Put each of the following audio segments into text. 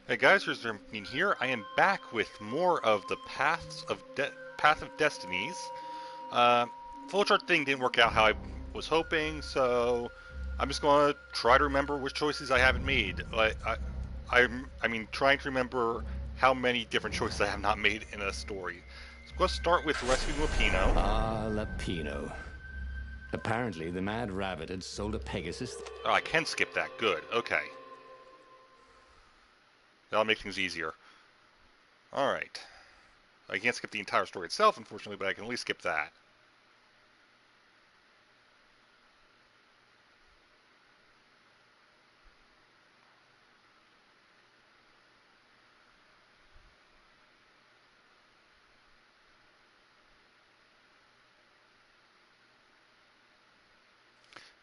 Hey guys, here's Jermaine here. I am back with more of the Path of Destinies. Uh, Flowchart thing didn't work out how I was hoping, so I'm just going to try to remember which choices I haven't made. I mean, trying to remember how many different choices I have not made in a story. So let's start with rescuing Lapino. Ah, Lapino. Apparently, the Mad Rabbit had sold a Pegasus. Oh, I can skip that. Good. Okay. That'll make things easier. Alright. I can't skip the entire story itself, unfortunately, but I can at least skip that.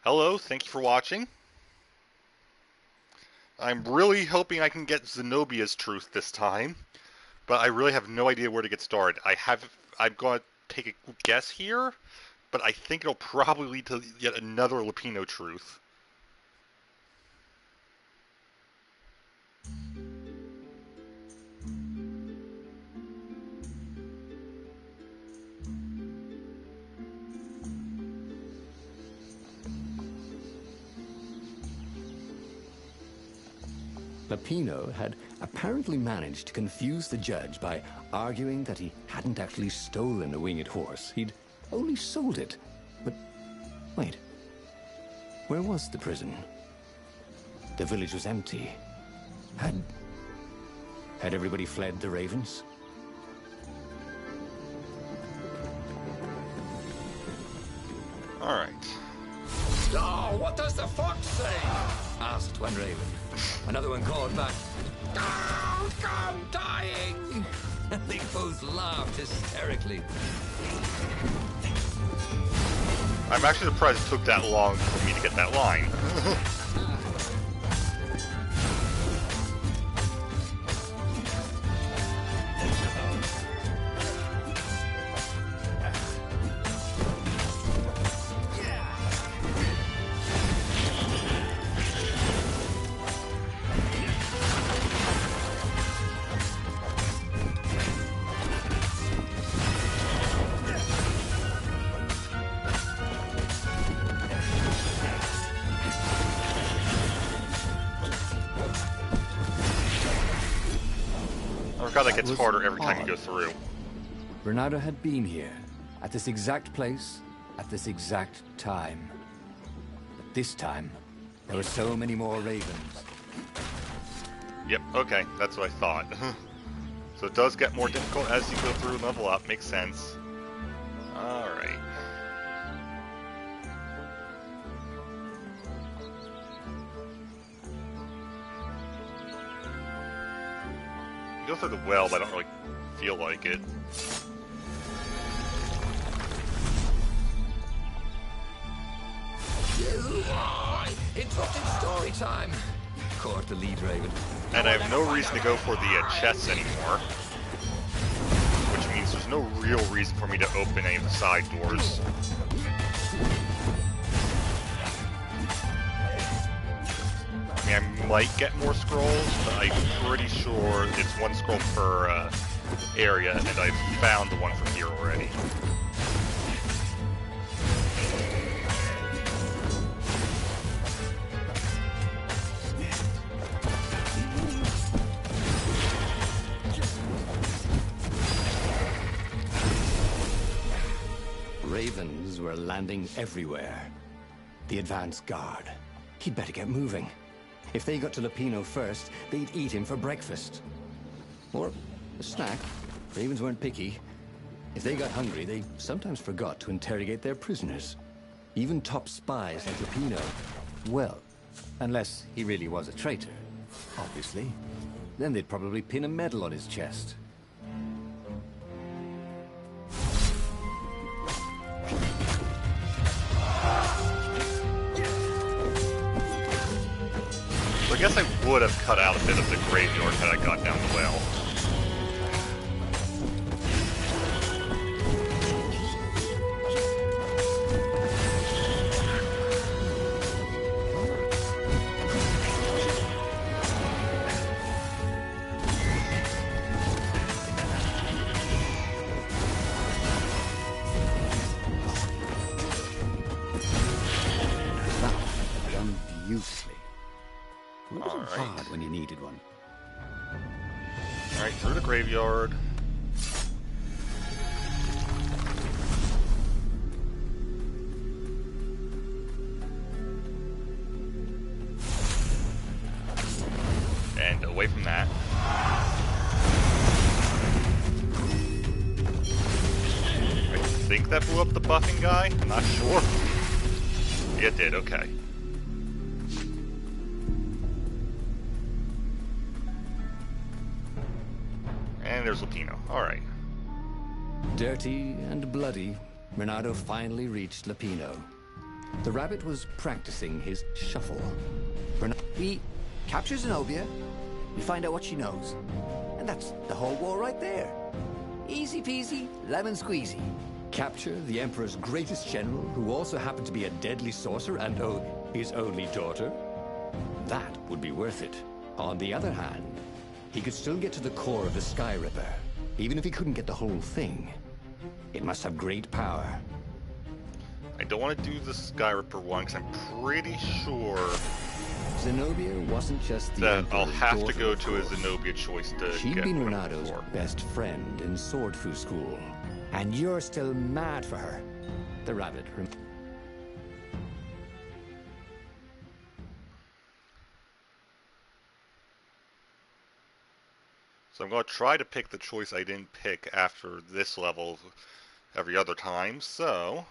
Hello, thank you for watching. I'm really hoping I can get Zenobia's truth this time, but I really have no idea where to get started. I'm going to take a guess here, but I think it'll probably lead to yet another Lapino truth. Lapino had apparently managed to confuse the judge by arguing that he hadn't actually stolen a winged horse. He'd only sold it. But wait, where was the prison? The village was empty. Had everybody fled the ravens? Alright. Oh, what does the fox say? Asked one raven. Another one called back, "Don't come dying!" And they both laughed hysterically. I'm actually surprised it took that long for me to get that line. God, that gets harder every time you go through. Bernardo had been here, at this exact place, at this exact time. But this time, there were so many more ravens. Yep, okay, that's what I thought. So it does get more difficult as you go through and level up, makes sense. Alright. Go through the well, but I don't really feel like it. Interrupted story time. Caught the lead raven. And I have no reason to go for the chests anymore. Which means there's no real reason for me to open any of the side doors. I mean, I might get more scrolls, but I'm pretty sure it's one scroll per area, and I've found the one from here already. Ravens were landing everywhere. The advance guard. He'd better get moving. If they got to Lapino first, they'd eat him for breakfast. Or a snack. Ravens weren't picky. If they got hungry, they sometimes forgot to interrogate their prisoners. Even top spies like Lapino. Well, unless he really was a traitor, obviously. Then they'd probably pin a medal on his chest. I guess I would have cut out a bit of the graveyard had I got down the well. Alright, through the graveyard. And away from that. I think that blew up the buffing guy. I'm not sure. Yeah, it did, okay. And there's Lupino. Alright. Dirty and bloody, Renato finally reached Lupino. The rabbit was practicing his shuffle. We capture Zenobia, we find out what she knows, and that's the whole war right there. Easy peasy, lemon squeezy. Capture the Emperor's greatest general, who also happened to be a deadly sorcerer and, his only daughter? That would be worth it. On the other hand, he could still get to the core of the Sky Ripper, even if he couldn't get the whole thing. It must have great power. I don't want to do the Sky Ripper one because I'm pretty sure Zenobia wasn't just the that Emperor's I'll have to daughter, go of to a course. Zenobia choice to She'd get been what I'm Renato's looking for. best friend in Sword Fu school. And you're still mad for her. The rabbit. So I'm going to try to pick the choice I didn't pick after this level every other time, so...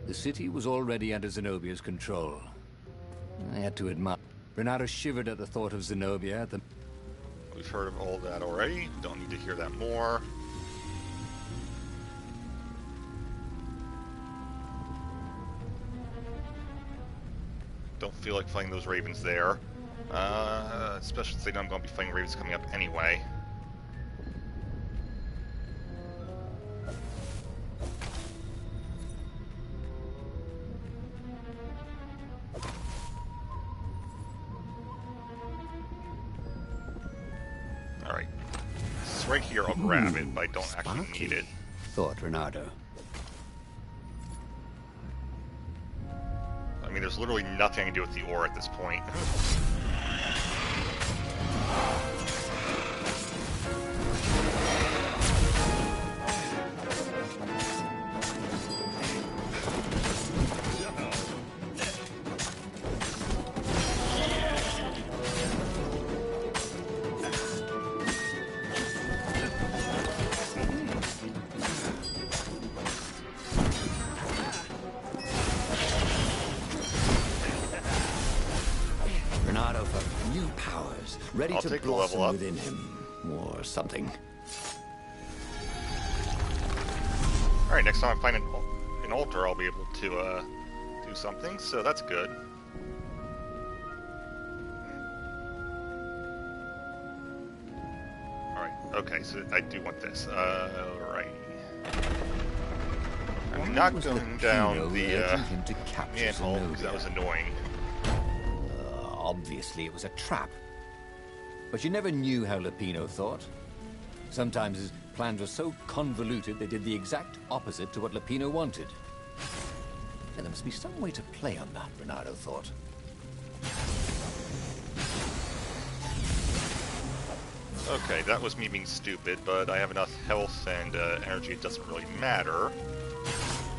The city was already under Zenobia's control. I had to admire. Renato shivered at the thought of Zenobia at the... We've heard of all that already. Don't need to hear that more. Don't feel like fighting those ravens there. Especially since they know I'm going to be fighting ravens coming up anyway. Alright. It's right here, I'll grab it, but I don't actually need it. thought Renato. I mean, there's literally nothing I can do with the ore at this point. Renato felt new powers, ready I'll to take the level blossom up. within him, or something. Alright, next time I find an altar, I'll be able to do something, so that's good. Alright, okay, so I do want this. Alright. I'm not Was going Lupino down the urging him to capture manhole, because that Zenobia? was annoying. Obviously, it was a trap. But you never knew how Lupino thought. Sometimes his plans were so convoluted they did the exact opposite to what Lupino wanted. And there must be some way to play on that, Renato thought. Okay, that was me being stupid, but I have enough health and energy, it doesn't really matter.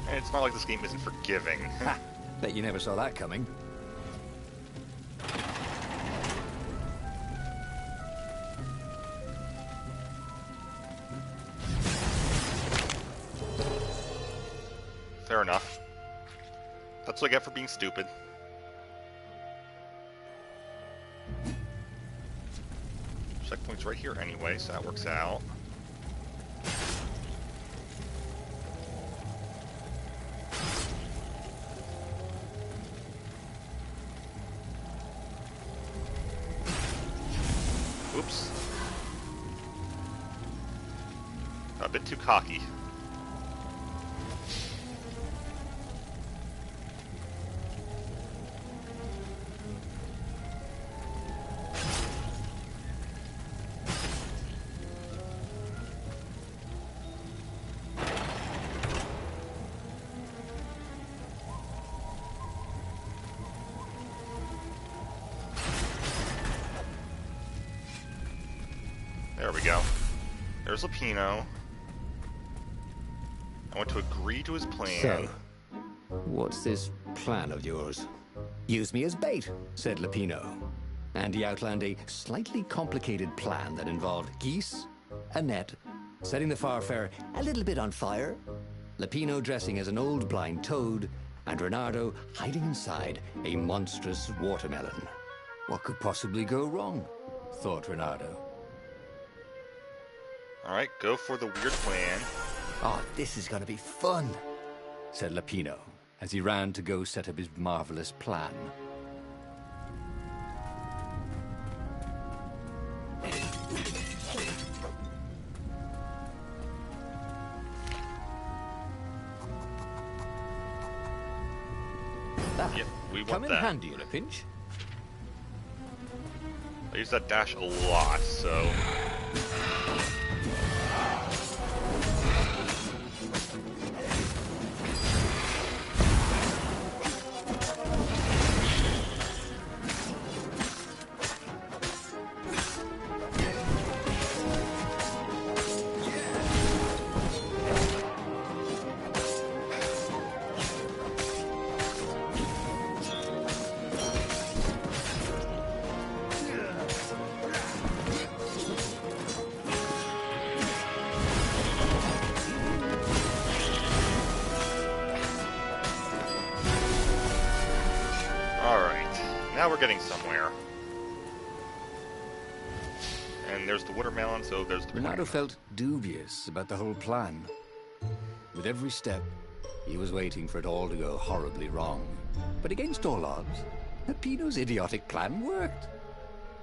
And it's not like this game isn't forgiving. Ha! Bet you never saw that coming. Fair enough. That's what I get for being stupid. Checkpoint's right here anyway, so that works out. Oops. A bit too cocky. There's Lapino. I want to agree to his plan. So, what's this plan of yours? Use me as bait, said Lapino. And he outlined a slightly complicated plan that involved geese, a net, setting the Farfarer a little bit on fire, Lapino dressing as an old blind toad, and Reynardo hiding inside a monstrous watermelon. What could possibly go wrong? Thought Reynardo. Alright, go for the weird plan. Oh, this is gonna be fun, Said Lapino as he ran to go set up his marvelous plan. Yep, we Come want in that. handy in a pinch. I use that dash a lot, so... Now we're getting somewhere. And there's the watermelon, so there's the Reynardo plan. felt dubious about the whole plan. With every step, he was waiting for it all to go horribly wrong. But against all odds, Lapino's idiotic plan worked.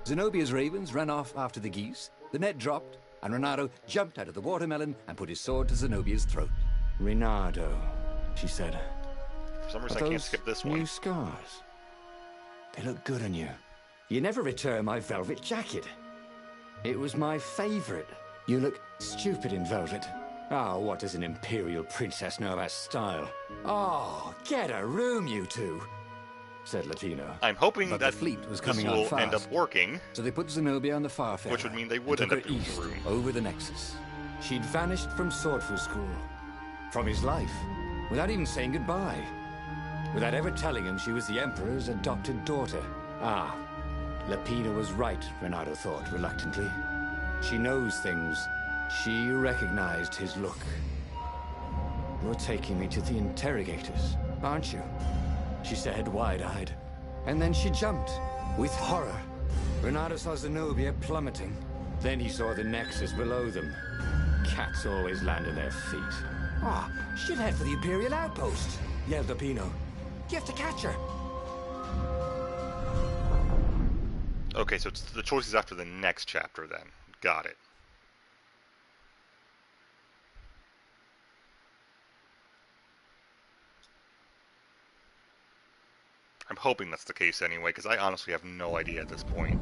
Zenobia's ravens ran off after the geese, the net dropped, and Reynardo jumped out of the watermelon and put his sword to Zenobia's throat. Reynardo, she said. For some reason Are I can't those skip this new one. scars? They look good on you. You never returned my velvet jacket. It was my favorite. You look stupid in velvet. Oh, what does an imperial princess know about style? Oh, get a room, you two, said Lapino. I'm hoping But that the fleet was this coming on will fast. end up working. So they put Zenobia on the Farfarer, Which would mean they would and end took up her doing the east room. over the Nexus. She'd vanished from Swordfu School, from his life, without even saying goodbye, without ever telling him she was the Emperor's adopted daughter. Ah, Lapino was right, Reynardo thought reluctantly. She knows things. She recognized his look. You're taking me to the interrogators, aren't you? She said, wide-eyed. And then she jumped, with horror. Reynardo saw Zenobia plummeting. Then he saw the Nexus below them. Cats always land on their feet. Ah, she'll head for the Imperial outpost, yelled Lapino. You have to catch her. Okay, so it's the choices after the next chapter then. Got it. I'm hoping that's the case anyway, because I honestly have no idea at this point.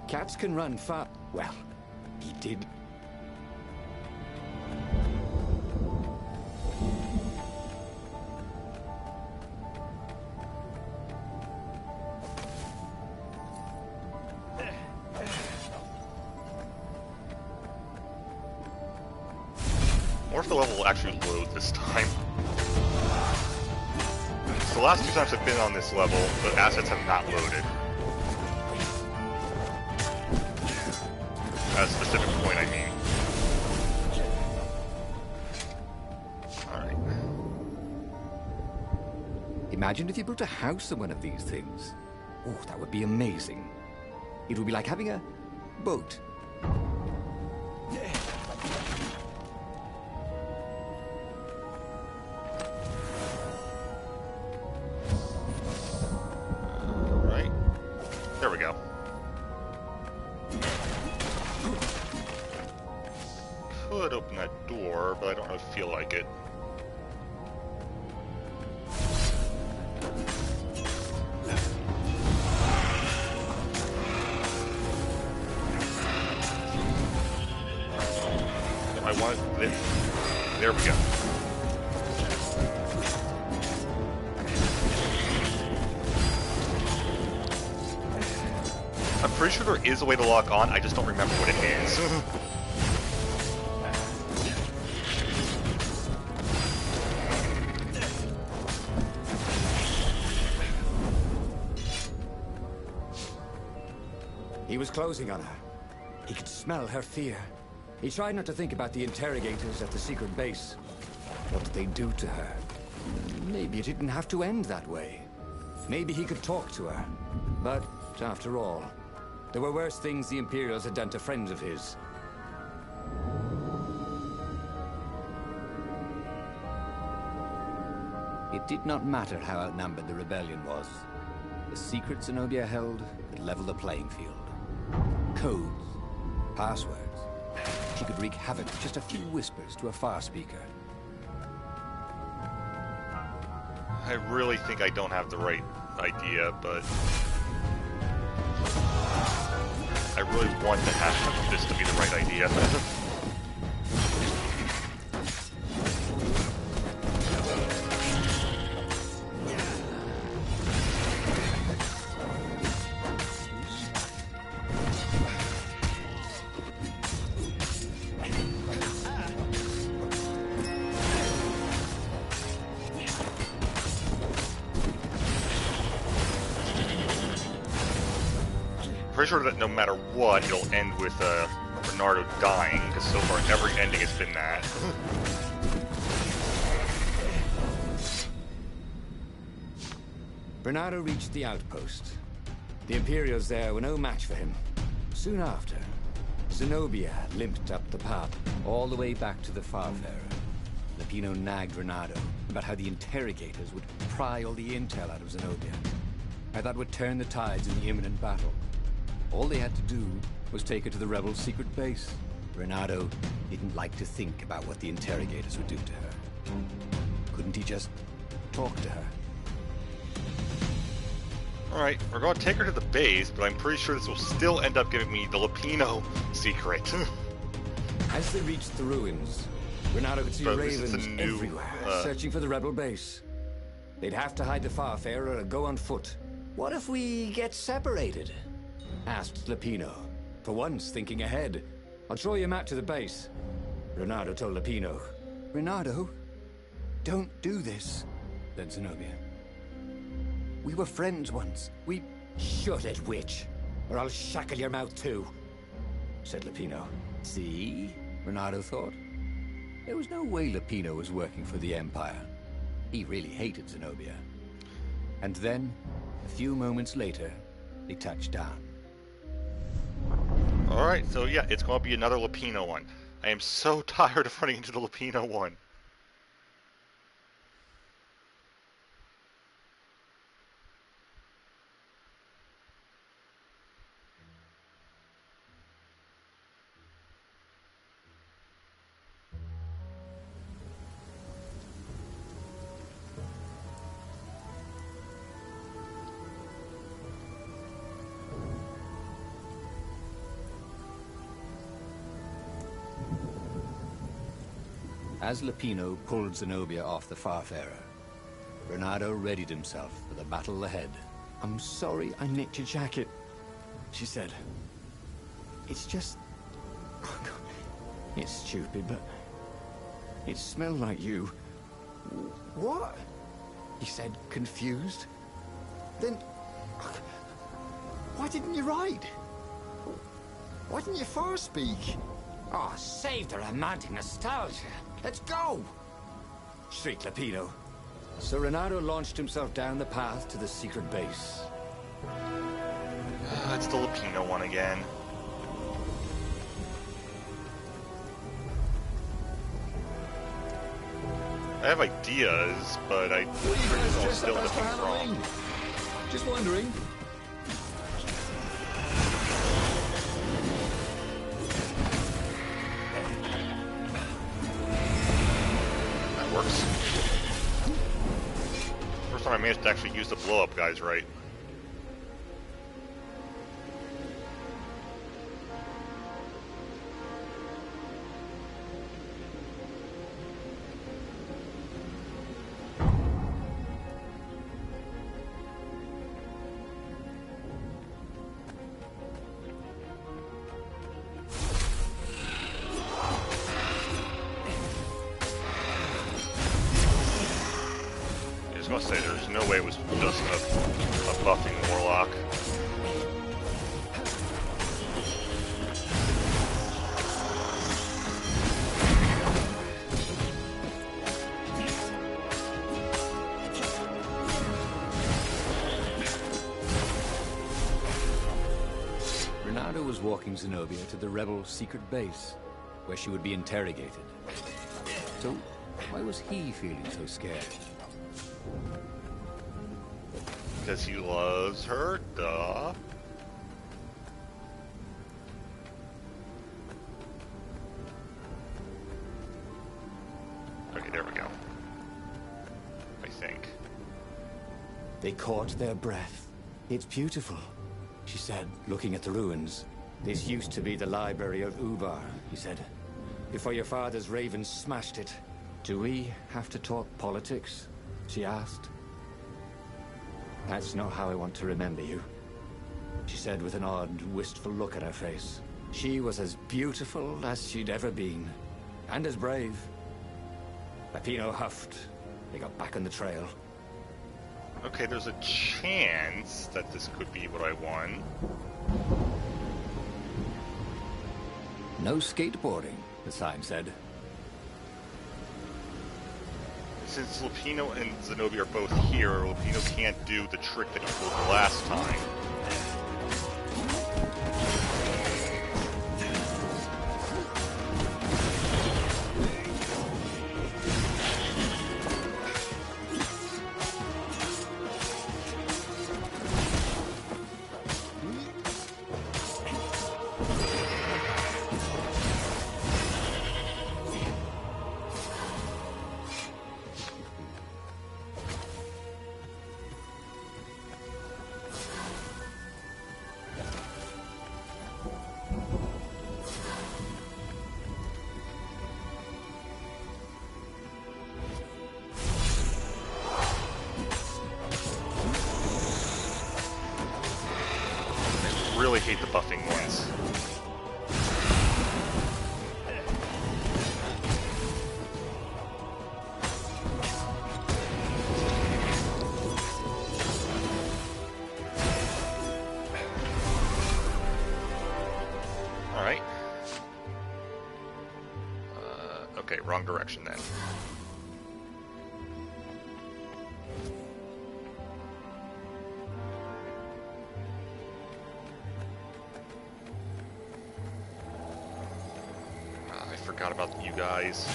Cats can run far. Well, he did. Or if the level will actually load this time. So the last two times I've been on this level, the assets have not loaded. At a specific point, I mean. Alright. Imagine if you built a house on one of these things. Oh, that would be amazing. It would be like having a boat. Right. There we go. Could open that door, but I don't really feel like it. I want this. There we go. I'm pretty sure there is a way to lock on, I just don't remember what it is. He was closing on her. He could smell her fear. He tried not to think about the interrogators at the secret base. What did they do to her? Maybe it didn't have to end that way. Maybe he could talk to her. But, after all, there were worse things the Imperials had done to friends of his. It did not matter how outnumbered the rebellion was. The secret Zenobia held had leveled the playing field. Codes, passwords. She could wreak havoc with just a few whispers to a far speaker. I really think I don't have the right idea, but I really want to have this to be the right idea. Pretty sure that no matter what, it'll end with Bernardo dying, because so far every ending has been that. Bernardo reached the outpost. The Imperials there were no match for him. Soon after, Zenobia limped up the path, all the way back to the Farfarer. Lupino nagged Bernardo about how the interrogators would pry all the intel out of Zenobia. How that would turn the tides in the imminent battle. All they had to do was take her to the rebel secret base. Bernardo didn't like to think about what the interrogators would do to her. Couldn't he just talk to her? Alright, we're going to take her to the base, but I'm pretty sure this will still end up giving me the Lupino secret. As they reached the ruins, Bernardo could see But at least it's ravens a new, everywhere, searching for the rebel base. They'd have to hide the Farfarer or go on foot. What if we get separated? Asked Lupino, for once thinking ahead. I'll show you a map to the base. Bernardo told Lupino. Bernardo, don't do this, said Zenobia. We were friends once. We... Shut it, witch, or I'll shackle your mouth too, said Lupino. See? Bernardo thought. There was no way Lupino was working for the Empire. He really hated Zenobia. And then, a few moments later, they touched down. Alright, so yeah, it's going to be another Lupino one. I am so tired of running into the Lupino one. As Lupino pulled Zenobia off the Farfarer, Bernardo readied himself for the battle ahead. I'm sorry I nicked your jacket, she said. It's just... It's stupid, but... It smelled like you. What? He said, confused. Then... Why didn't you ride? Why didn't you far speak? Oh, save the romantic nostalgia. Let's go! Shrieked Lupino. So Renato launched himself down the path to the secret base. It's the Lupino one again. I have ideas, but I still nothing's wrong. Just wondering. Works. First time I managed to actually use the blow-up guys right. must say, there's no way it was just a buffing warlock. Ronaldo was walking Zenobia to the rebel secret base, where she would be interrogated. So, why was he feeling so scared? Because he loves her, duh. Okay, there we go. I think. They caught their breath. It's beautiful, she said, looking at the ruins. This used to be the library of Ubar, he said. Before your father's ravens smashed it. Do we have to talk politics? She asked. That's not how I want to remember you, she said with an odd, wistful look at her face. She was as beautiful as she'd ever been, and as brave. Lapino huffed. They got back on the trail. Okay, there's a chance that this could be what I won. No skateboarding, the sign said. Since Lapino and Zenobia are both here, Lapino can't do the trick that he pulled the last time. Really hate the buffing ones. All right. Okay, wrong direction then. Forgot about you guys.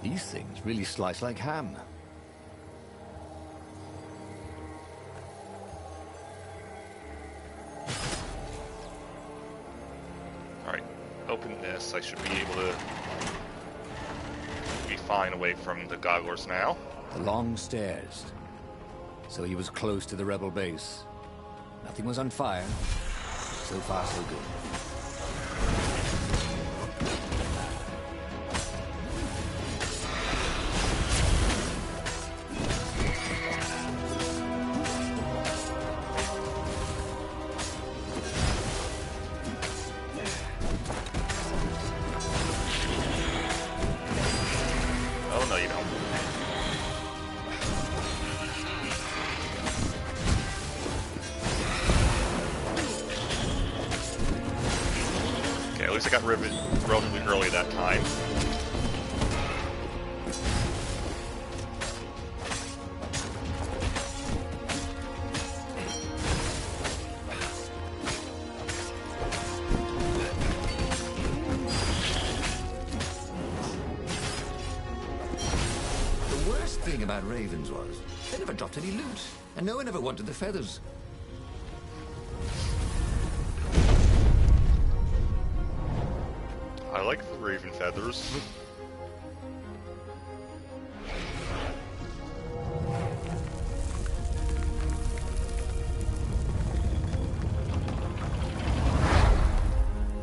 These things really slice like ham. Alright, open this. I should be able to be fine away from the gogglers now. The long stairs. So he was close to the rebel base. Nothing was on fire. So far, so good. Oh, no, you don't. Okay, at least I got rid of it relatively early that time. The worst thing about ravens was they never dropped any loot, and no one ever wanted the feathers. I like the raven feathers.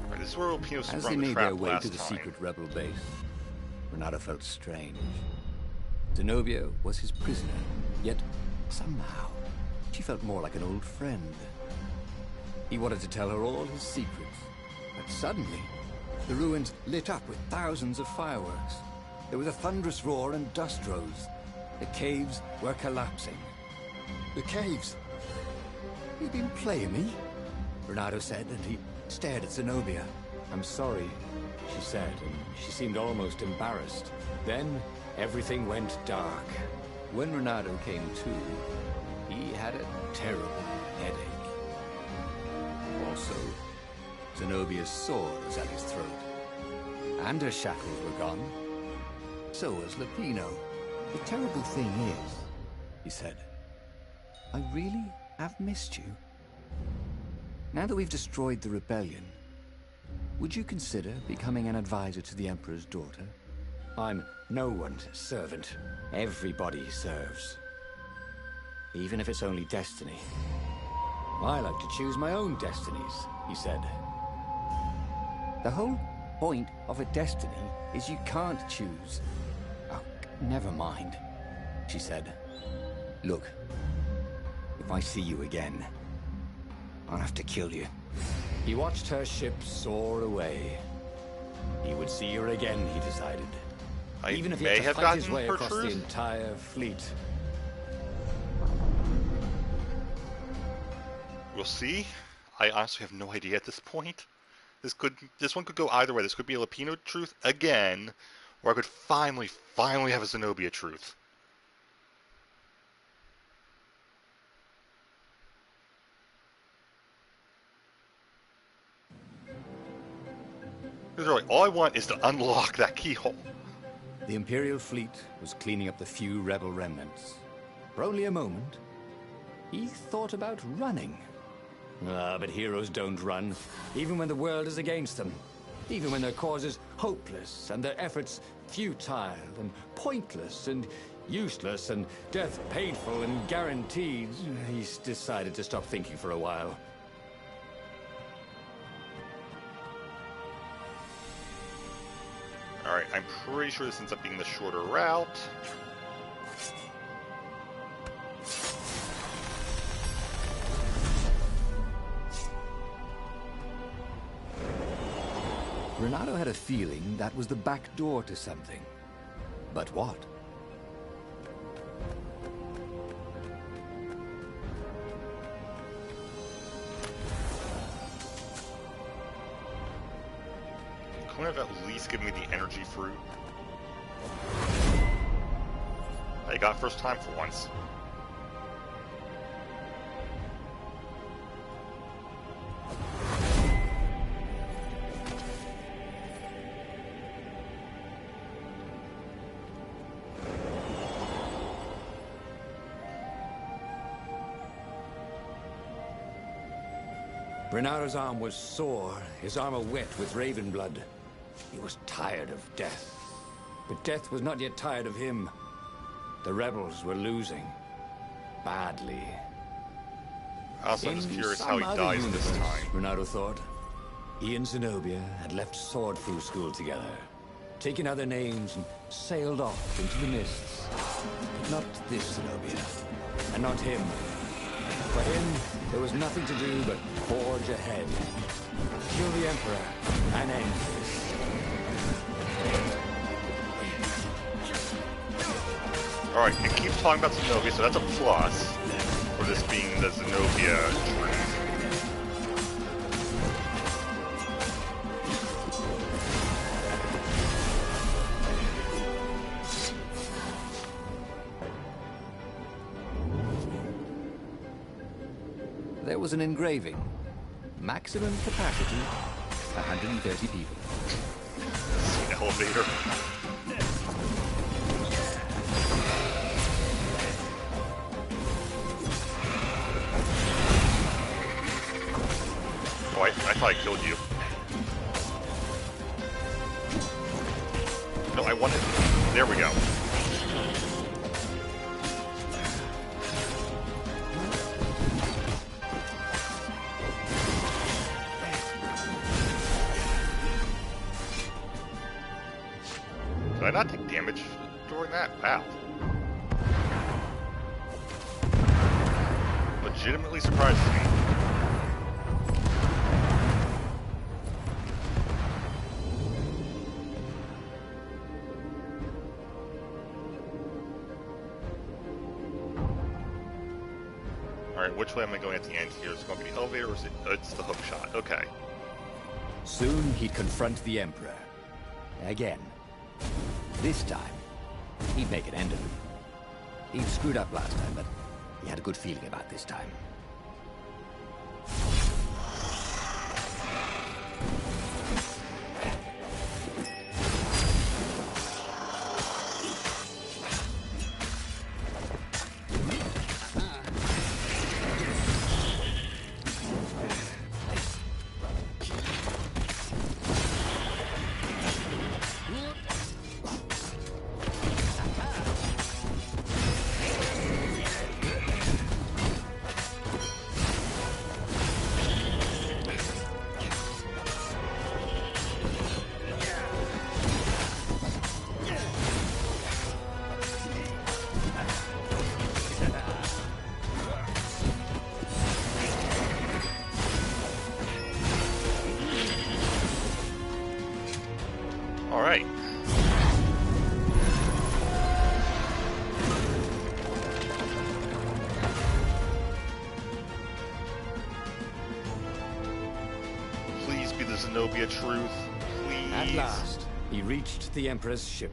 Alright, this is where Opino As sprung they the made trap their way last to the time. secret rebel base, Renato felt strange. Zenobia was his prisoner, yet somehow she felt more like an old friend. He wanted to tell her all his secrets. But suddenly, the ruins lit up with thousands of fireworks. There was a thunderous roar and dust rose. The caves were collapsing. The caves? You've been playing me? Renato said, and he stared at Zenobia. I'm sorry, she said, and she seemed almost embarrassed. Then, everything went dark. When Renato came to, he had a terrible headache. Also, Zenobia's sword was at his throat. And her shackles were gone. So was Lupino. The terrible thing is, he said, I really have missed you. Now that we've destroyed the rebellion, would you consider becoming an advisor to the Emperor's daughter? I'm no one's servant. Everybody serves. Even if it's only destiny. I like to choose my own destinies, he said. The whole point of a destiny is you can't choose. Oh, never mind, she said. Look, if I see you again, I'll have to kill you. He watched her ship soar away. He would see her again, he decided. Even if he had to fight his way across the entire fleet. We'll see. I honestly have no idea at this point. This one could go either way. This could be a Lupino truth again, or I could finally have a Zenobia truth. Because really, all I want is to unlock that keyhole. The Imperial fleet was cleaning up the few rebel remnants. For only a moment, he thought about running. But heroes don't run, even when the world is against them. Even when their cause is hopeless, and their efforts futile, and pointless, and useless, and death painful and guaranteed. He's decided to stop thinking for a while. Alright, I'm pretty sure this ends up being the shorter route. Renato had a feeling that was the back door to something. But what? Couldn't have at least given me the energy fruit. I got first time for once. Renato's arm was sore, his armor wet with raven blood. He was tired of death. But death was not yet tired of him. The rebels were losing. Badly. Also, I'm just curious how he dies this time. Renato thought. He and Zenobia had left Swordfu School together, taken other names and sailed off into the mists. But not this Zenobia, and not him. For him, there was nothing to do but forge ahead. Kill the Emperor and end this. Alright, it keeps talking about Zenobia, so that's a plus for this being the Zenobia truth. There was an engraving. Maximum capacity, 130 people. Elevator. Oh, I thought I killed you. No, I wanted... There we go. Did I not take damage during that? Wow. Legitimately surprises me. Alright, which way am I going at the end here? Is it going to be the elevator or is it... it's the hook shot. Okay. Soon he'd confront the Emperor. Again. This time, he'd make an end of him. He'd screwed up last time, but he had a good feeling about this time. Alright. Please be the Zenobia truth. Please. At last, he reached the Emperor's ship.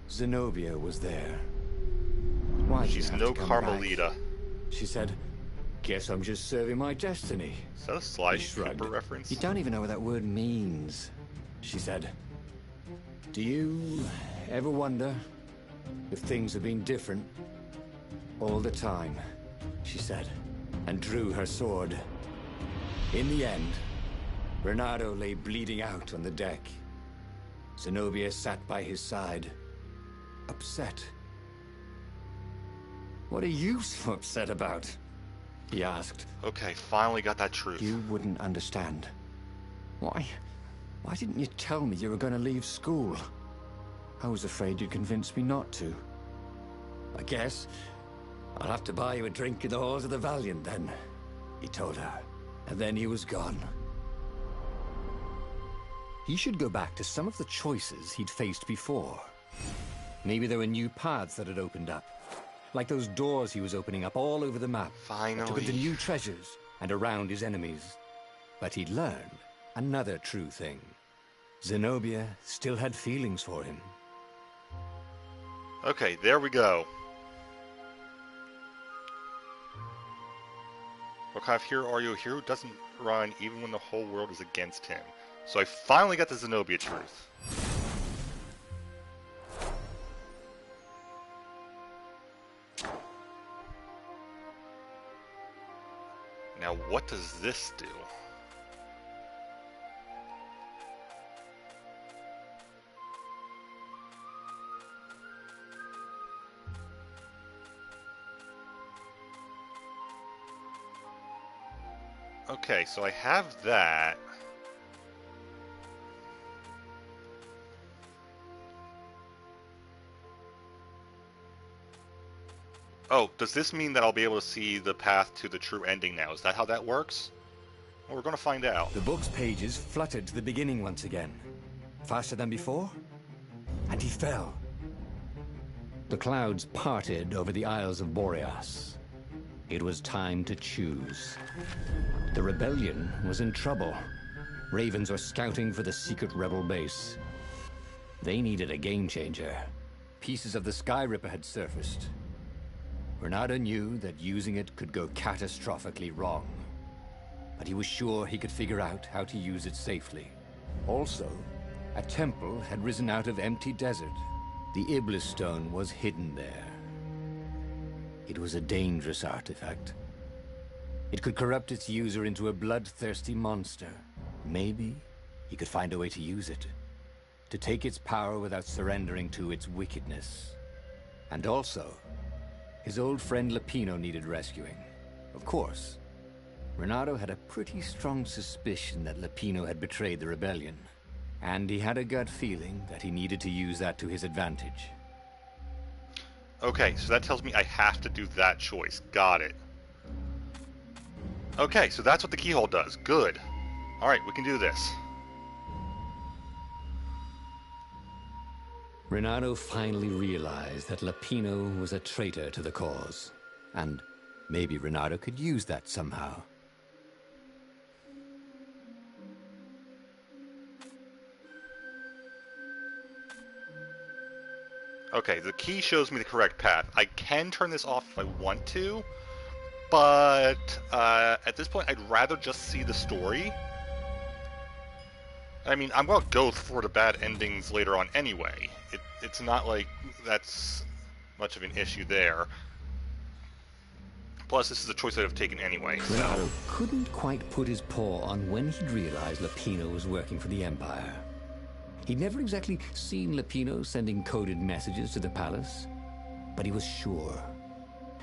Zenobia was there. Why She's no Carmelita. She said, "Guess I'm just serving my destiny." Is that a Sly He shrugged. Cooper reference? You don't even know what that word means. She said, "Do you ever wonder if things have been different all the time?" She said, and drew her sword. In the end, Bernardo lay bleeding out on the deck. Zenobia sat by his side, upset. "What are you so upset about?" he asked. Okay, finally got that truth. You wouldn't understand. Why didn't you tell me you were going to leave school? I was afraid you'd convince me not to. "I guess I'll have to buy you a drink in the halls of the Valiant then," he told her. And then he was gone. He should go back to some of the choices he'd faced before. Maybe there were new paths that had opened up. Like those doors he was opening up all over the map. Finally. Took him to new treasures and around his enemies. But he'd learned another true thing. Zenobia still had feelings for him. Okay, there we go. What kind of hero are you? A hero who doesn't run even when the whole world is against him. So I finally got the Zenobia truth. Now what does this do? Okay, so I have that. Oh, does this mean that I'll be able to see the path to the true ending now? Is that how that works? Well, we're going to find out. The book's pages fluttered to the beginning once again. Faster than before? And he fell. The clouds parted over the Isles of Boreas. It was time to choose. The rebellion was in trouble. Ravens were scouting for the secret rebel base. They needed a game changer. Pieces of the Sky Ripper had surfaced. Bernardo knew that using it could go catastrophically wrong. But he was sure he could figure out how to use it safely. Also, a temple had risen out of empty desert. The Iblis stone was hidden there. It was a dangerous artifact. It could corrupt its user into a bloodthirsty monster. Maybe he could find a way to use it, to take its power without surrendering to its wickedness. And also, his old friend Lupino needed rescuing. Of course, Renato had a pretty strong suspicion that Lupino had betrayed the rebellion, and he had a gut feeling that he needed to use that to his advantage. Okay, so that tells me I have to do that choice. Got it. Okay, so that's what the keyhole does. Good. Alright, we can do this. Renato finally realized that Lupino was a traitor to the cause, and Maybe Renato could use that somehow. Okay, the key shows me the correct path. I can turn this off if I want to, but at this point I'd rather just see the story. I mean, I'm going to go for the bad endings later on anyway. It's not like that's much of an issue there. Plus, this is a choice I'd have taken anyway, so... Renato couldn't quite put his paw on when he'd realized Lapino was working for the Empire. He'd never exactly seen Lapino sending coded messages to the palace, but he was sure.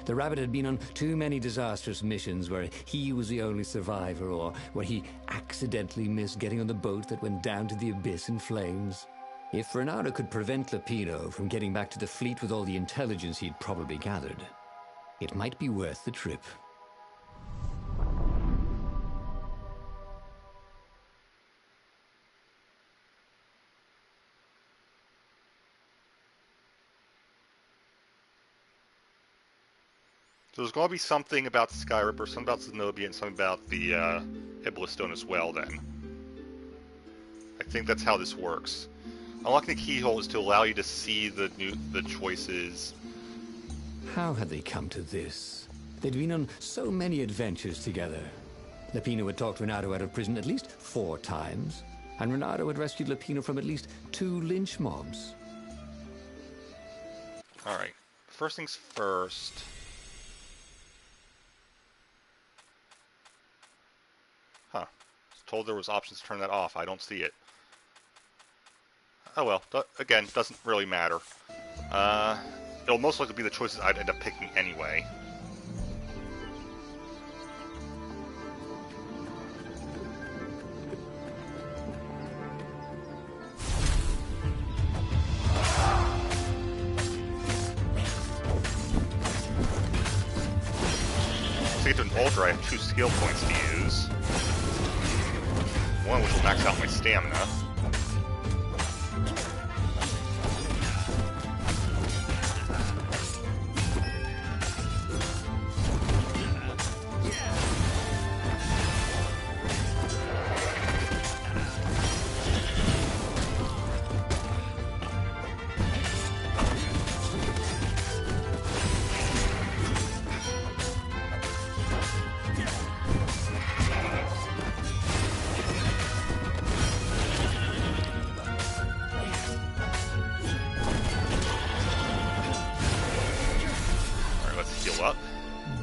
The rabbit had been on too many disastrous missions where he was the only survivor, or where he accidentally missed getting on the boat that went down to the abyss in flames. If Renato could prevent Lapino from getting back to the fleet with all the intelligence he'd probably gathered, it might be worth the trip. So there's going to be something about Sky Ripper, something about Zenobia, and something about the Iblis Stone as well, then. I think that's how this works. Unlocking the keyhole is to allow you to see the choices. How had they come to this? They'd been on so many adventures together. Lapino had talked Renato out of prison at least 4 times, and Renato had rescued Lapino from at least 2 lynch mobs. Alright, first things first. Huh. Was told there was options to turn that off. I don't see it. Oh well, again, doesn't really matter. It'll most likely be the choices I'd end up picking anyway. To get to an Ultra, I have 2 skill points to use. One which will max out my stamina.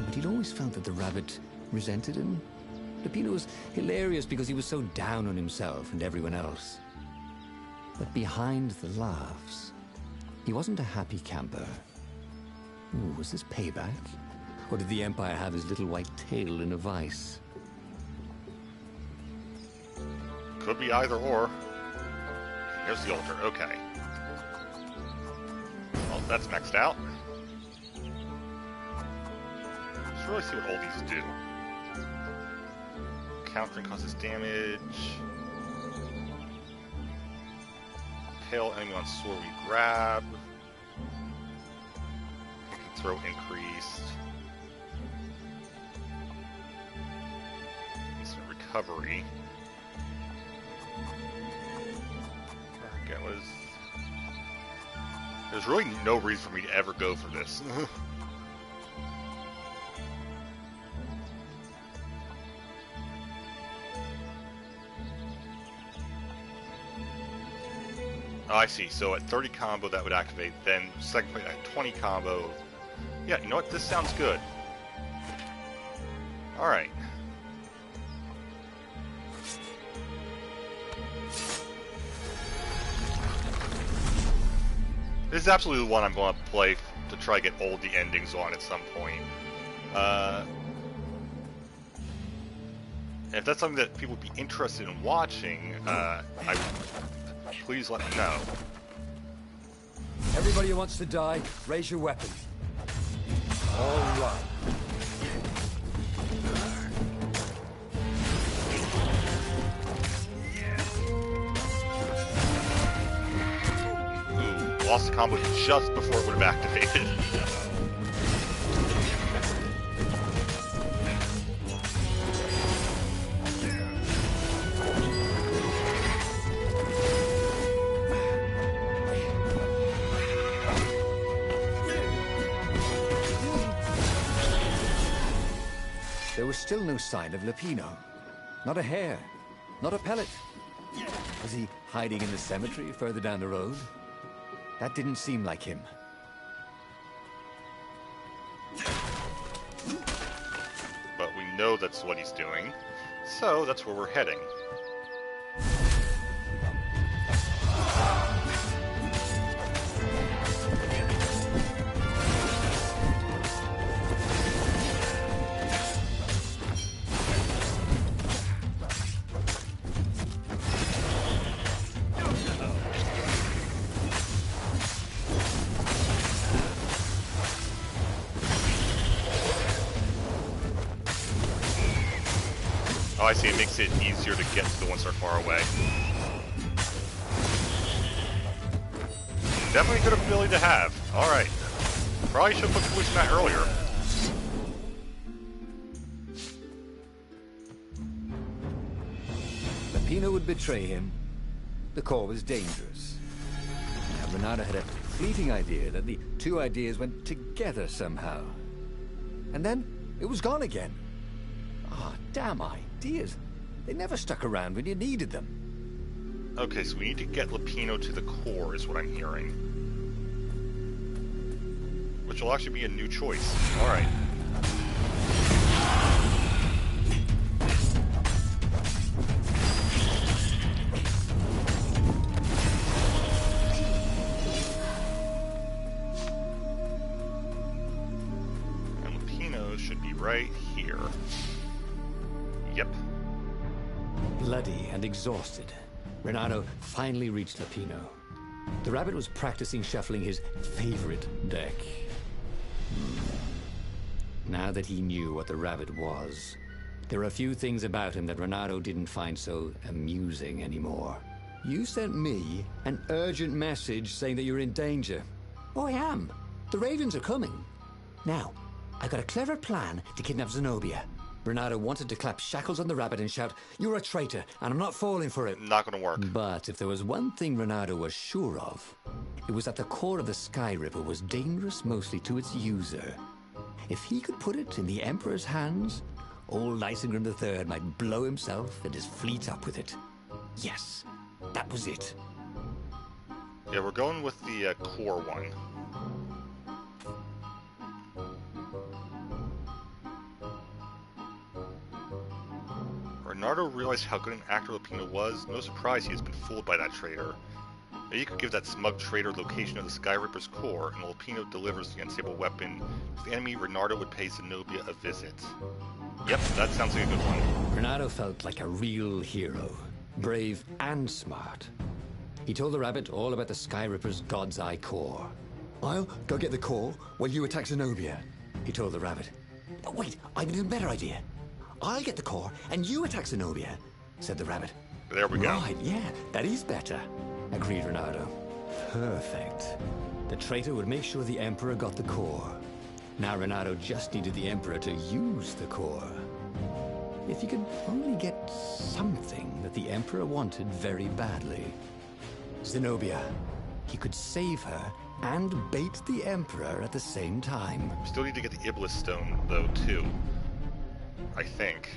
But he'd always felt that the rabbit resented him. Lapino was hilarious because he was so down on himself and everyone else. But behind the laughs, he wasn't a happy camper. Ooh, was this payback? Or did the Empire have his little white tail in a vice? Could be either or. Here's the altar, okay. Well, that's maxed out. Let's really see what all these do. Countering causes damage. Pale enemy on sword we grab. I can throw increased. Instant recovery. I forget what is. There's really no reason for me to ever go for this. Oh, I see. So at 30 combo that would activate, then second plate at 20 combo. Yeah, you know what? This sounds good. Alright. This is absolutely the one I'm going to play to try to get all the endings on at some point. If that's something that people would be interested in watching, please let me know. Everybody who wants to die, raise your weapon. All right. Ooh, lost the combo just before it would have activated. there was still no sign of Lupino. Not a hair, not a pellet. Was he hiding in the cemetery further down the road? That didn't seem like him. But we know that's what he's doing, so that's where we're heading. Oh, I see. It makes it easier to get to the ones that are far away. Definitely a good ability to have. Alright. Probably should have put poison that earlier. Lupino would betray him. The core was dangerous. Now, Renato had a fleeting idea that the two ideas went together somehow. And then it was gone again. Ah, damn ideas. They never stuck around when you needed them. Okay, so we need to get Lupino to the core, is what I'm hearing. Which will actually be a new choice. Alright. And Lupino should be right here. Yep. Bloody and exhausted, Renato finally reached Lupino. The rabbit was practicing shuffling his favorite deck. Now that he knew what the rabbit was, there were a few things about him that Renato didn't find so amusing anymore. You sent me an urgent message saying that you're in danger. Oh, I am. The ravens are coming. Now, I got a clever plan to kidnap Zenobia. Renato wanted to clap shackles on the rabbit and shout, "You're a traitor, and I'm not falling for it." Not gonna work. But if there was one thing Renato was sure of, it was that the core of the Sky Ripper was dangerous mostly to its user. If he could put it in the Emperor's hands, old Isengrim III might blow himself and his fleet up with it. Yes, that was it. Yeah, we're going with the core one. Renato realized how good an actor Lupino was. No surprise he has been fooled by that traitor. Maybe you could give that smug traitor location of the Sky Ripper's core, and Lupino delivers the unstable weapon to the enemy. Renato would pay Zenobia a visit. Yep, that sounds like a good one. Renato felt like a real hero, brave and smart. He told the rabbit all about the Sky Ripper's God's Eye core. "I'll go get the core while you attack Zenobia," he told the rabbit. "Oh, wait, I've an even better idea. I'll get the core and you attack Zenobia," said the rabbit. There we go. Right, yeah, that is better, agreed Renato. Perfect. The traitor would make sure the Emperor got the core. Now Renato just needed the Emperor to use the core. If he could only get something that the Emperor wanted very badly. Zenobia. He could save her and bait the Emperor at the same time. Still need to get the Iblis Stone, though, too. I think.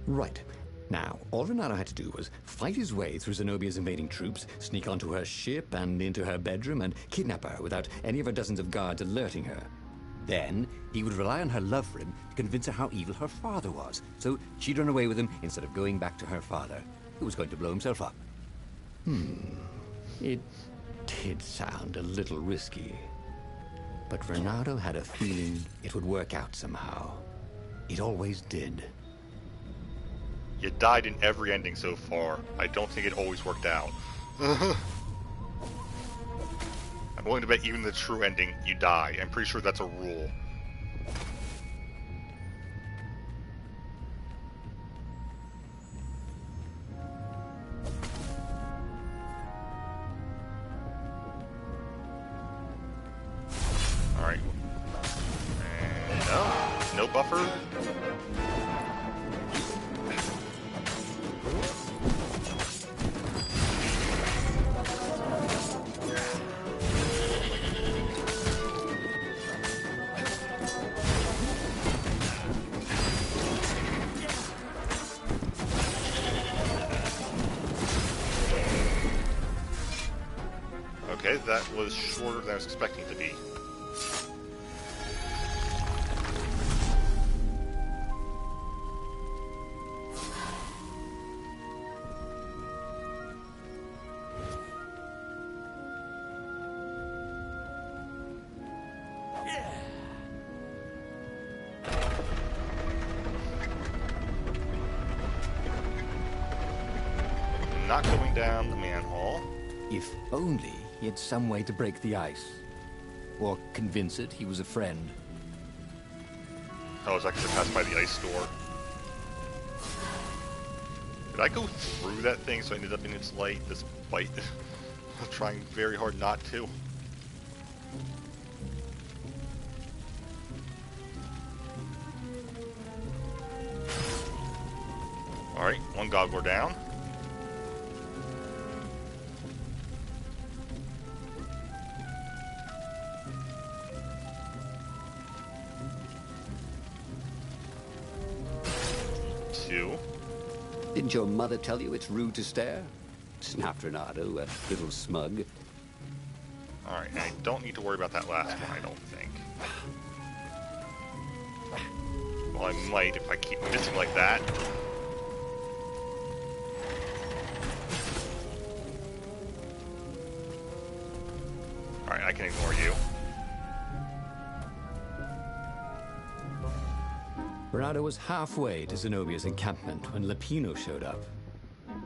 Right. Now, all Renato had to do was fight his way through Zenobia's invading troops, sneak onto her ship and into her bedroom, and kidnap her without any of her dozens of guards alerting her. Then, he would rely on her love for him to convince her how evil her father was, so she'd run away with him instead of going back to her father, who was going to blow himself up. It did sound a little risky. But Renato had a feeling it would work out somehow. It always did. You died in every ending so far. I don't think it always worked out. I'm willing to bet even the true ending, you die. I'm pretty sure that's a rule. Alright. buffer. Okay, that was shorter than I was expecting it to be. Not going down the manhole. If only he had some way to break the ice. Or convince it he was a friend. Oh, is I could pass by the ice store. Did I go through that thing so I ended up in its light despite trying very hard not to? Alright, one goggler down. Two. Didn't your mother tell you it's rude to stare? Snapped Renato, a little smug. Alright, I don't need to worry about that last one, I don't think. Well, I might if I keep missing like that. Alright, I can ignore you. Renato was halfway to Zenobia's encampment when Lupino showed up.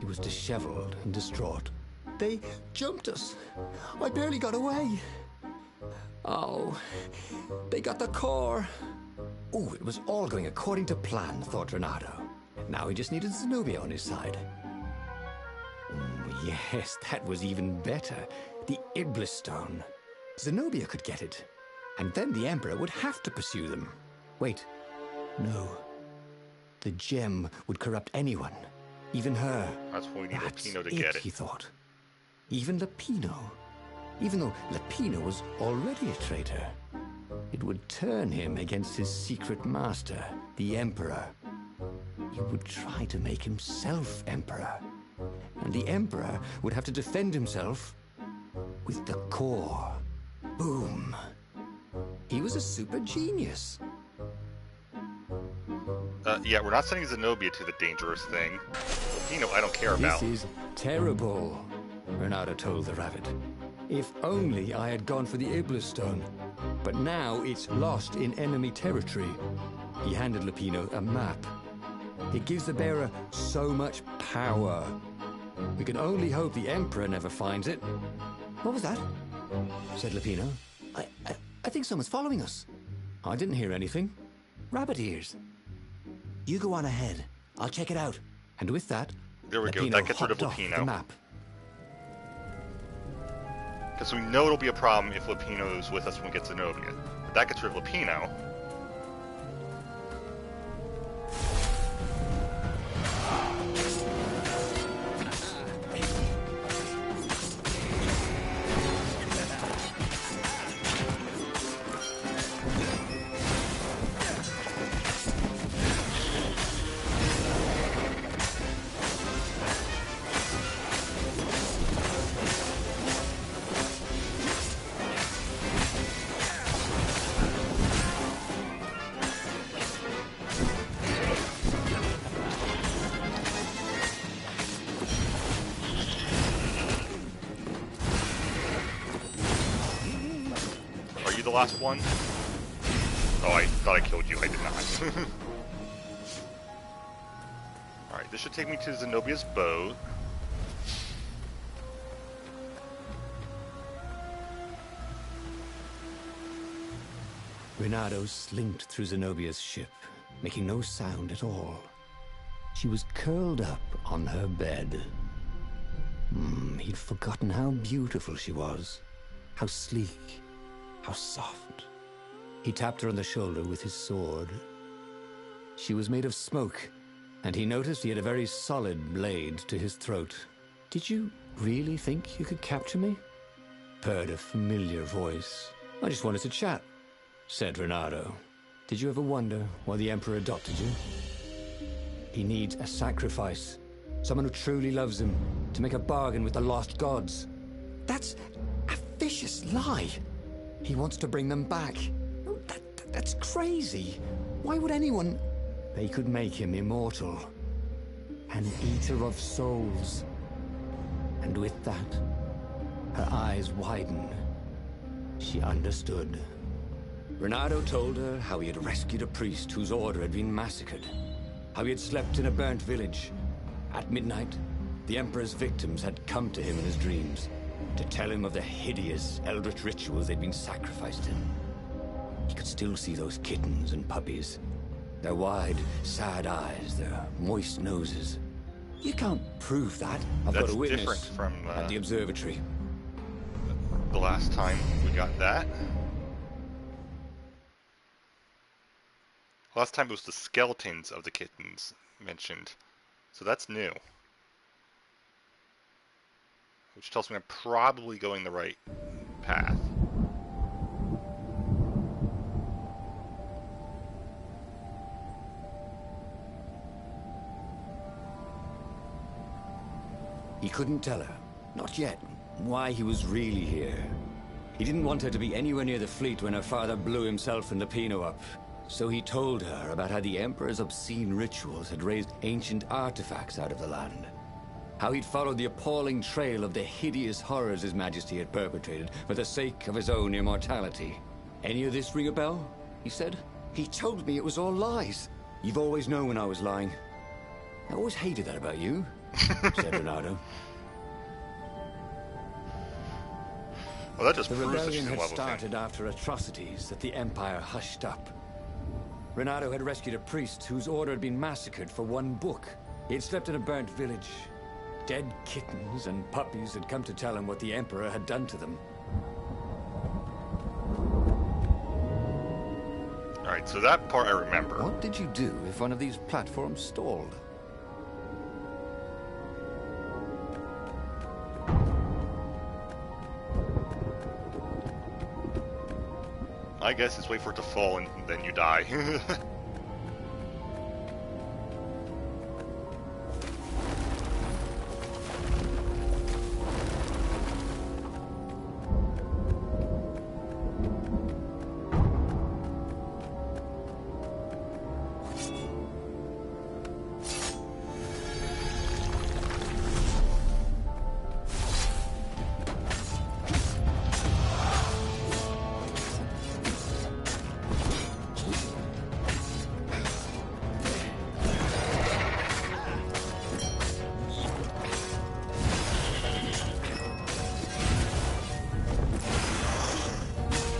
He was disheveled and distraught. They jumped us. I barely got away. Oh, they got the core. Oh, it was all going according to plan, thought Renato. Now he just needed Zenobia on his side. Oh, yes, that was even better. The Iblis Stone. Zenobia could get it. And then the Emperor would have to pursue them. Wait. No. The gem would corrupt anyone. Even her. That's why we need That's Lupino to get it. He thought. Even Lupino. Even though Lupino was already a traitor. It would turn him against his secret master, the Emperor. He would try to make himself Emperor. And the Emperor would have to defend himself with the core. Boom. He was a super genius. Yeah, we're not sending Zenobia to the dangerous thing. Lupino, I don't care about. This is terrible, Renato told the rabbit. If only I had gone for the Iblis Stone. But now it's lost in enemy territory. He handed Lupino a map. It gives the bearer so much power. We can only hope the Emperor never finds it. What was that? Said Lupino. I think someone's following us. I didn't hear anything. Rabbit ears. You go on ahead. I'll check it out. And with that, There we go. Lupino That gets rid of hopped off the Lupino. map. Because we know it'll be a problem if Lupino's with us when we get Zenobia. But that gets rid of Lupino. Are you the last one? Oh, I thought I killed you. I did not. Alright, this should take me to Zenobia's boat. Renato slinked through Zenobia's ship, making no sound at all. She was curled up on her bed. He'd forgotten how beautiful she was, how sleek, how soft. He tapped her on the shoulder with his sword. She was made of smoke, and he noticed he had a very solid blade to his throat. Did you really think you could capture me? Heard a familiar voice. I just wanted to chat, said Renato. Did you ever wonder why the Emperor adopted you? He needs a sacrifice. Someone who truly loves him, to make a bargain with the lost gods. That's a vicious lie. He wants to bring them back. That's crazy. Why would anyone... They could make him immortal. An eater of souls. And with that, her eyes widened. She understood. Renato told her how he had rescued a priest whose order had been massacred. How he had slept in a burnt village. At midnight, the Emperor's victims had come to him in his dreams to tell him of the hideous eldritch rituals they'd been sacrificed in. He could still see those kittens and puppies. Their wide, sad eyes, their moist noses. You can't prove that. I've got a witness different from at the observatory. the last time we got that. Last time it was the skeletons of the kittens mentioned. So that's new. Which tells me I'm probably going the right path. He couldn't tell her, not yet, why he was really here. He didn't want her to be anywhere near the fleet when her father blew himself and Lupino up. So he told her about how the Emperor's obscene rituals had raised ancient artifacts out of the land. How he'd followed the appalling trail of the hideous horrors His Majesty had perpetrated for the sake of his own immortality. Any of this ring a bell? He said. He told me it was all lies. You've always known when I was lying. I always hated that about you, said Renato. Well, that just The proves that rebellion she's in had love with him. started after atrocities that the Empire hushed up. Renato had rescued a priest whose order had been massacred for one book. He had slept in a burnt village. Dead kittens and puppies had come to tell him what the Emperor had done to them. Alright, so that part I remember. What did you do if one of these platforms stalled? I guess it's wait for it to fall and then you die.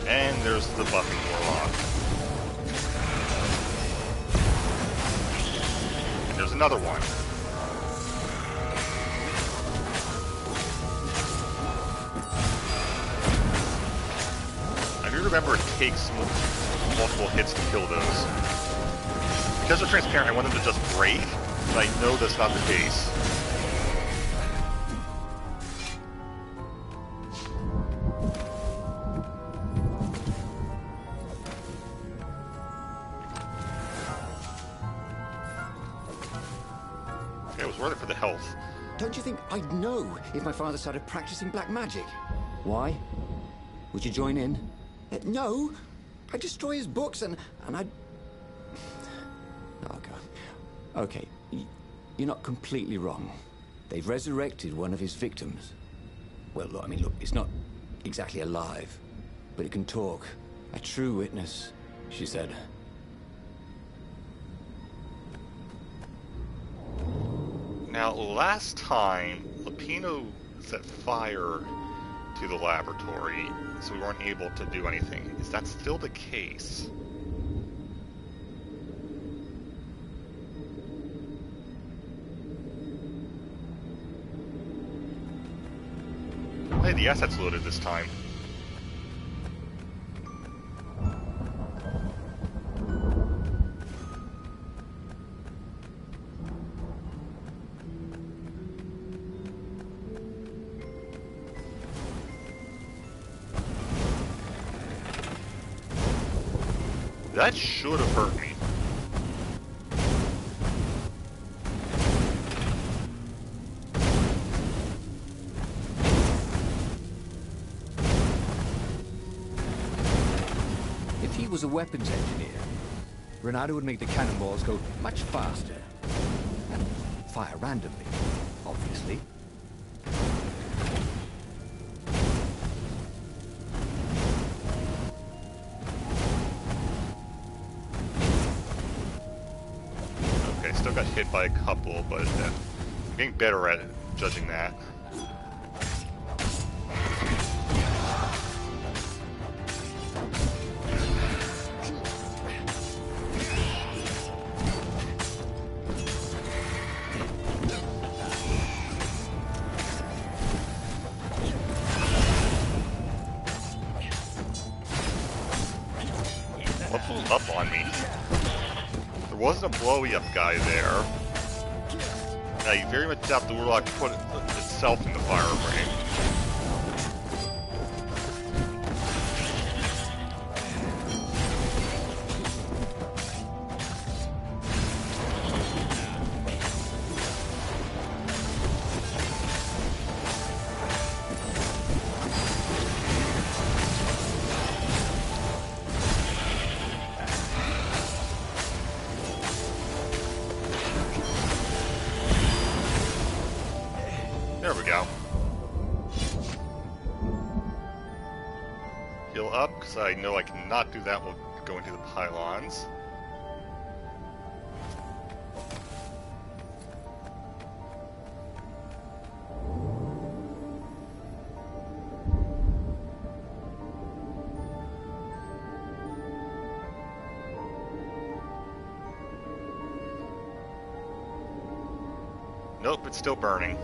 And there's the buffing warlock. And there's another one. I do remember it takes multiple hits to kill those. Because they're transparent, I want them to just break, but I know that's not the case. It was worth it for the health. Don't you think I'd know if my father started practicing black magic? Why? Would you join in? No. I'd destroy his books and I'd... Oh, God. Okay, you're not completely wrong. They've resurrected one of his victims. Well, look, I mean, look, it's not exactly alive, but it can talk. A true witness, she said. Now, last time, Lupino set fire to the laboratory, so we weren't able to do anything. Is that still the case? Hey, the asset's loaded this time. That should have hurt me. If he was a weapons engineer, Renato would make the cannonballs go much faster. And fire randomly, obviously. Okay, still got hit by a couple, but I'm getting better at judging that. What blew up on me? There wasn't a blowy up guy there. I very much doubt the warlock put itself in the fire ring. There we go. Heal up, because I know I cannot do that while going to the pylons. Nope, it's still burning.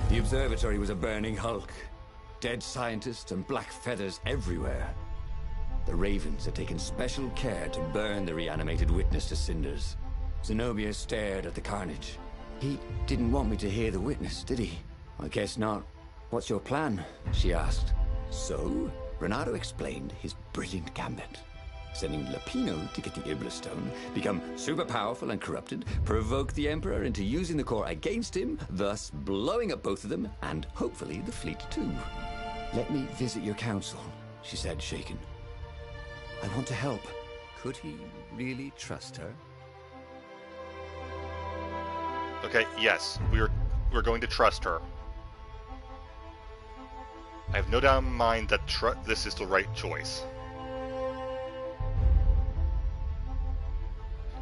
The observatory was a burning hulk. Dead scientists and black feathers everywhere. The Ravens had taken special care to burn the reanimated witness to cinders. Zenobia stared at the carnage. He didn't want me to hear the witness, did he? I guess not. What's your plan? She asked. So, Renato explained his brilliant gambit. Sending Lapino to get the Iblis Stone, become super powerful and corrupted, provoke the Emperor into using the core against him, thus blowing up both of them, and hopefully the fleet too. Let me visit your council, she said, shaken. I want to help. Could he really trust her? Okay, yes, we're going to trust her. I have no doubt in mind that this is the right choice.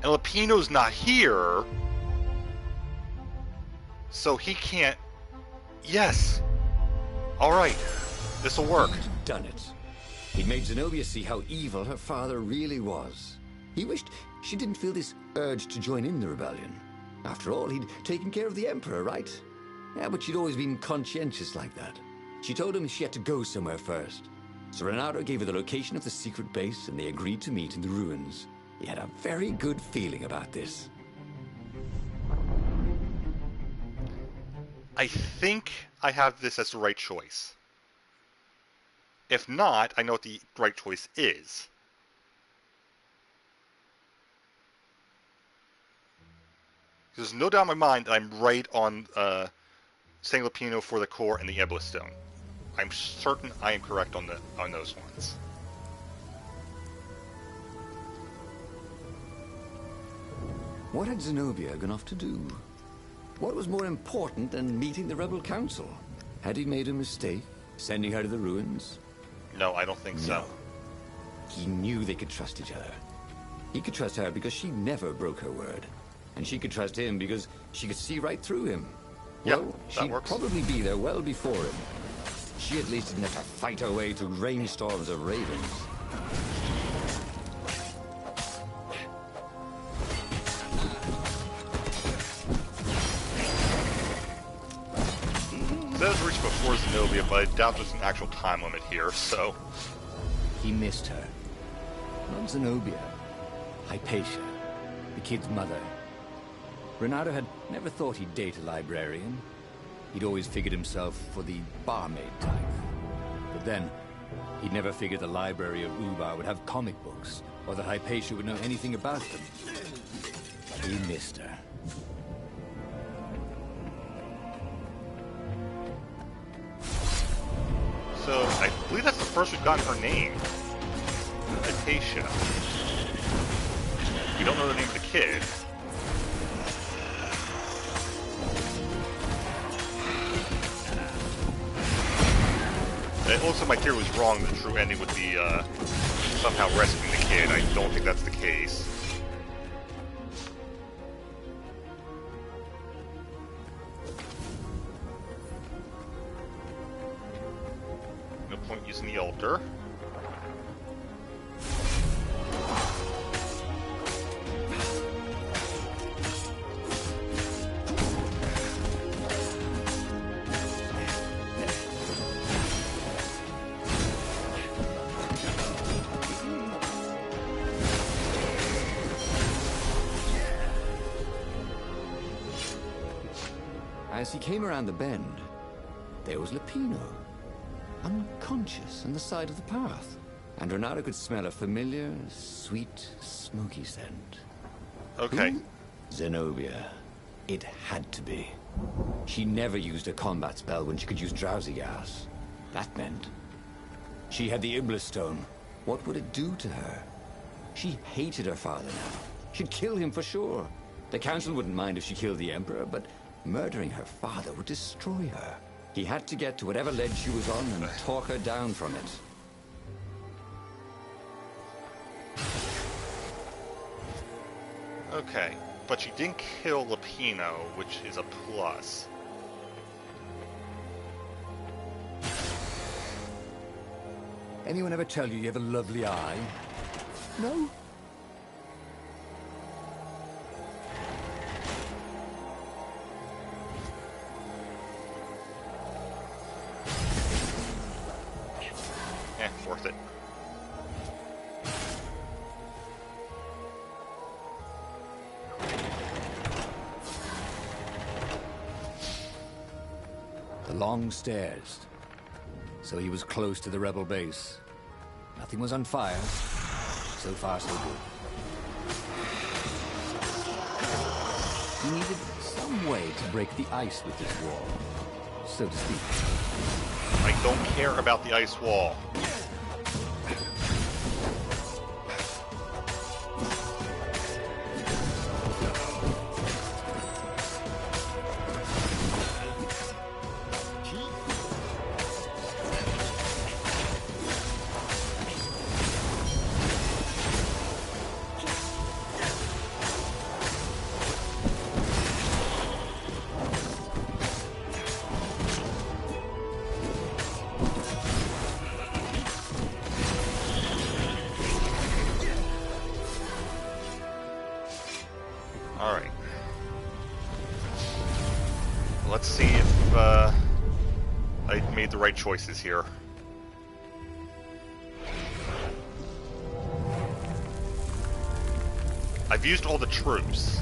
And Lapino's not here, so he can't... Yes! Alright, this'll work. He'd done it. He'd made Zenobia see how evil her father really was. He wished she didn't feel this urge to join in the rebellion. After all, he'd taken care of the Emperor, right? Yeah, but she'd always been conscientious like that. She told him she had to go somewhere first. So Renato gave her the location of the secret base, and they agreed to meet in the ruins. He had a very good feeling about this. I think I have this as the right choice. If not, I know what the right choice is. There's no doubt in my mind that I'm right on San Lapino for the core and the Iblis Stone. I'm certain I am correct on those ones. What had Zenobia gone off to do? What was more important than meeting the Rebel Council? Had he made a mistake, sending her to the ruins? No, I don't think so. He knew they could trust each other. He could trust her because she never broke her word. And she could trust him because she could see right through him. Yep, Well, that she'd works. probably be there well before him. She at least didn't have to fight her way through rainstorms of ravens. That was reached before Zenobia, but I doubt there's an actual time limit here, so... He missed her. Not Zenobia. Hypatia, the kid's mother. Renato had never thought he'd date a librarian. He'd always figured himself for the barmaid type. But then, he'd never figured the library of Ubar would have comic books, or that Hypatia would know anything about them. He missed her. So, I believe that's the first we've gotten her name. Hypatia. We don't know the name of the kid. It looks like my theory was wrong, the true ending would be somehow rescuing the kid. I don't think that's the case. No point using the altar. As he came around the bend, there was Lupino, unconscious on the side of the path. And Renato could smell a familiar, sweet, smoky scent. Okay. Who? Zenobia. It had to be. She never used a combat spell when she could use drowsy gas. That meant she had the Iblis Stone. What would it do to her? She hated her father now. She'd kill him for sure. The Council wouldn't mind if she killed the Emperor, but murdering her father would destroy her. He had to get to whatever ledge she was on and talk her down from it. Okay, but she didn't kill Lupino, which is a plus. Anyone ever tell you have a lovely eye? No? Worth it. The long stairs. So he was close to the rebel base. Nothing was on fire. So far, so good. He needed some way to break the ice with this wall, so to speak. I don't care about the ice wall. Alright. Let's see if I made the right choices here. I've used all the truths.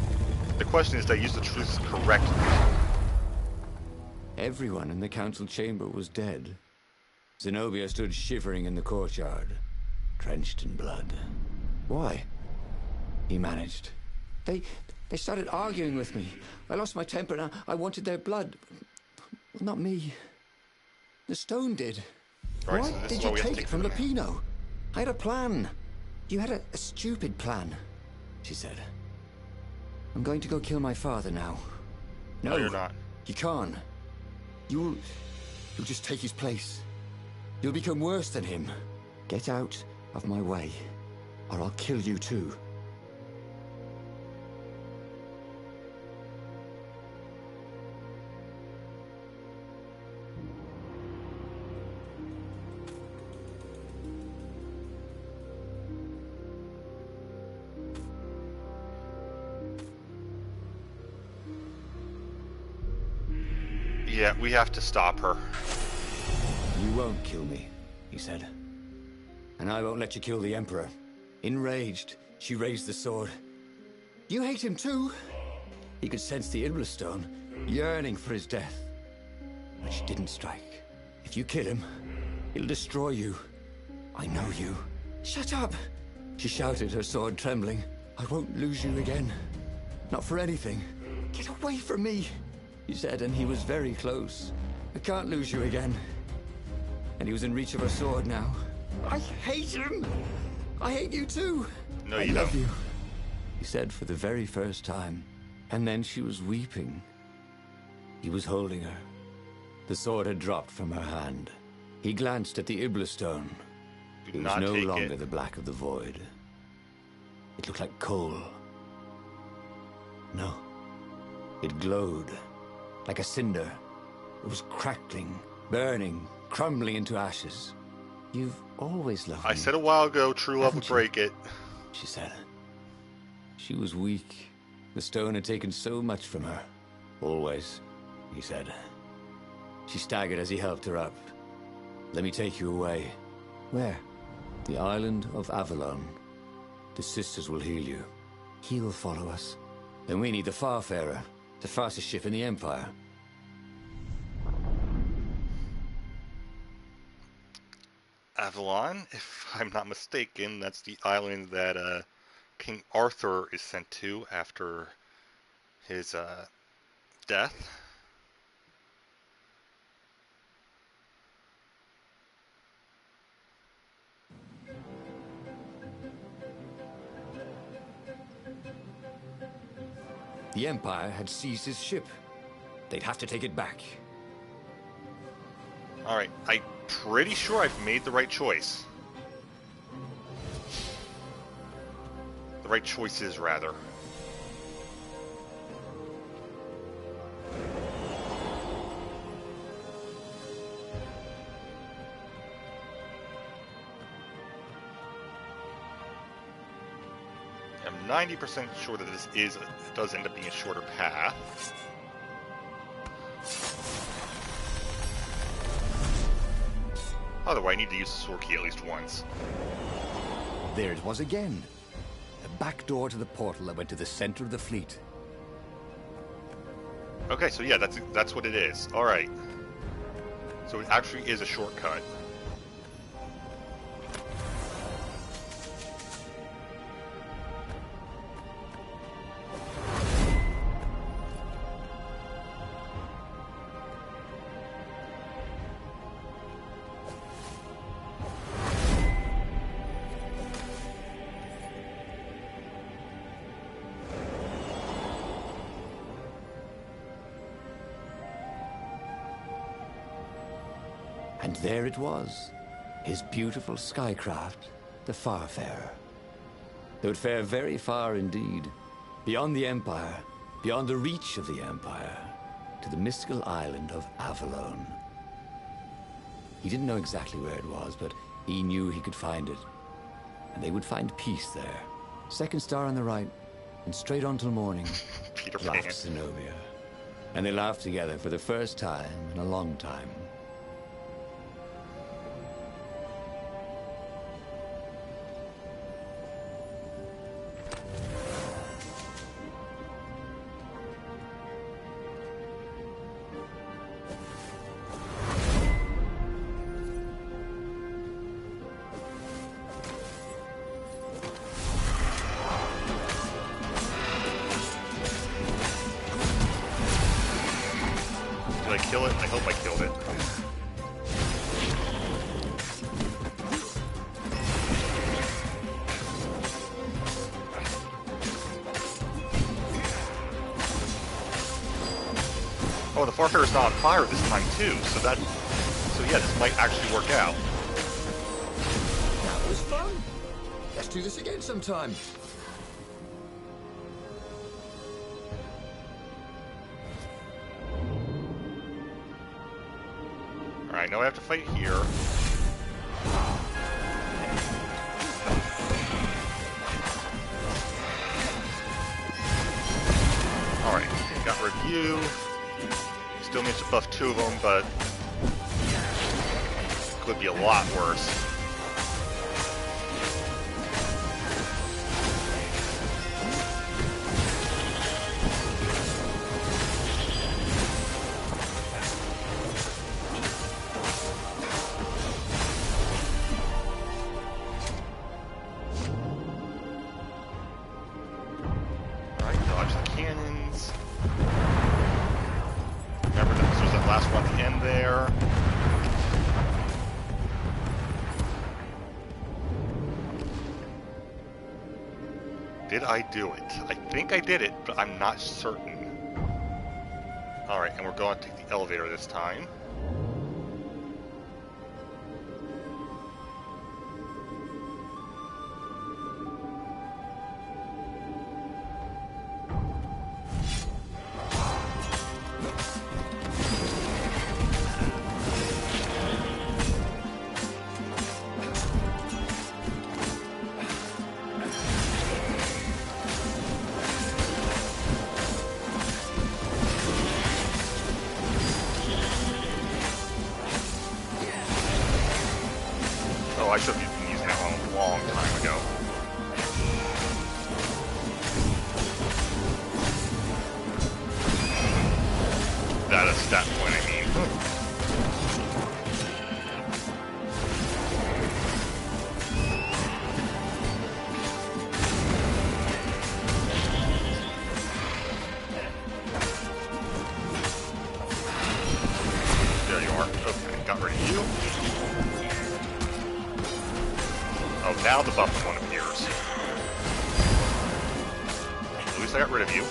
The question is, did I use the truths correctly? Everyone in the council chamber was dead. Zenobia stood shivering in the courtyard, drenched in blood. Why? He managed. They started arguing with me. I lost my temper and I wanted their blood. Well, not me. The stone did. Right, Why so did you take it from Lupino? I had a plan. You had a stupid plan, she said. I'm going to go kill my father now. No, you're not. You can't. You'll just take his place. You'll become worse than him. Get out of my way, or I'll kill you too. Yeah, we have to stop her. You won't kill me, he said. And I won't let you kill the Emperor. Enraged, She raised the sword. You hate him too? He could sense the Iblastone, yearning for his death. But she didn't strike. If you kill him, he'll destroy you. I know you. Shut up! She shouted, her sword trembling. I won't lose you again. Not for anything. Get away from me, he said, and he was very close. I can't lose you again. And he was in reach of her sword now. I hate him! I hate you too! No, I you love don't. you, he said for the very first time. And then she was weeping. He was holding her. The sword had dropped from her hand. He glanced at the Iblastone. Do It was not no take longer it. the black of the void. It looked like coal. No. It glowed. Like a cinder. It was crackling, burning, crumbling into ashes. You've always loved me. I said a while ago, true love would Haven't you? break it. She said. She was weak. The stone had taken so much from her. Always, he said. She staggered as he helped her up. Let me take you away. Where? The island of Avalon. The sisters will heal you. He will follow us. Then we need the Farfarer, the fastest ship in the Empire. Avalon, if I'm not mistaken, that's the island that King Arthur is sent to after his death. The Empire had seized his ship. They'd have to take it back. Alright, I'm pretty sure I've made the right choice. The right choices, rather. I'm 90% sure that this does end up being a shorter path. Otherwise, I need to use the sword key at least once. There it was again. The back door to the portal that went to the center of the fleet. Okay, so yeah, that's what it is. All right. So it actually is a shortcut. And there it was, his beautiful skycraft, the Farfarer. They would fare very far indeed, beyond the Empire, beyond the reach of the Empire, to the mystical island of Avalon. He didn't know exactly where it was, but he knew he could find it. And they would find peace there. Second star on the right, and straight on till morning, Peter Pan. laughed Zenobia. And they laughed together for the first time in a long time. Did I kill it? I hope I killed it. Oh, the Farfarer's not on fire this time too, so yeah, this might actually work out. That was fun. Let's do this again sometime. Alright, now I have to fight here. Alright, got review. Still needs to buff 2 of them, but could be a lot worse. end there. Did I do it? I think I did it, but I'm not certain. Alright, and we're going to take the elevator this time. Oh, I should have been using that one a long time ago. That is that point, I mean. There you are. Okay, got rid of you. Oh, now the buff one appears. At least I got rid of you.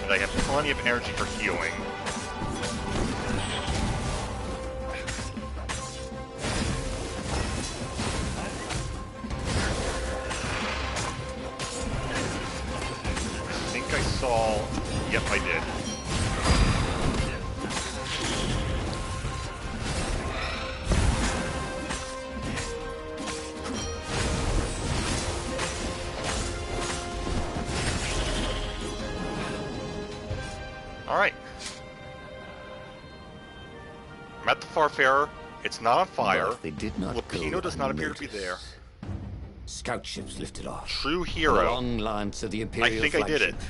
And I have plenty of energy for healing. I think I saw... Yep, I did. Alright. I'm at the Farfarer. It's not on fire. But they did not Lupino go does not appear to be there. unnoticed. Scout ships lifted off. True The hero. long lance of the Imperial I think I did it. flagship.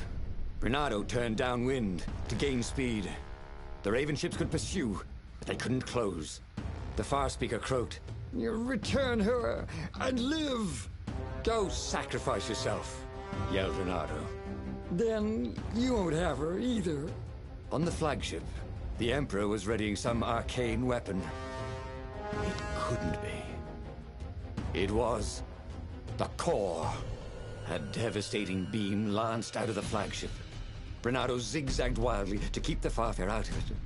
Bernardo turned downwind to gain speed. The Raven ships could pursue, but they couldn't close. The Far Speaker croaked, "You return her and live! Go sacrifice yourself," yelled Bernardo. "Then you won't have her either." On the flagship, the Emperor was readying some arcane weapon. It couldn't be. It was the core. A devastating beam lanced out of the flagship. Bernardo zigzagged wildly to keep the Farfarer out of it.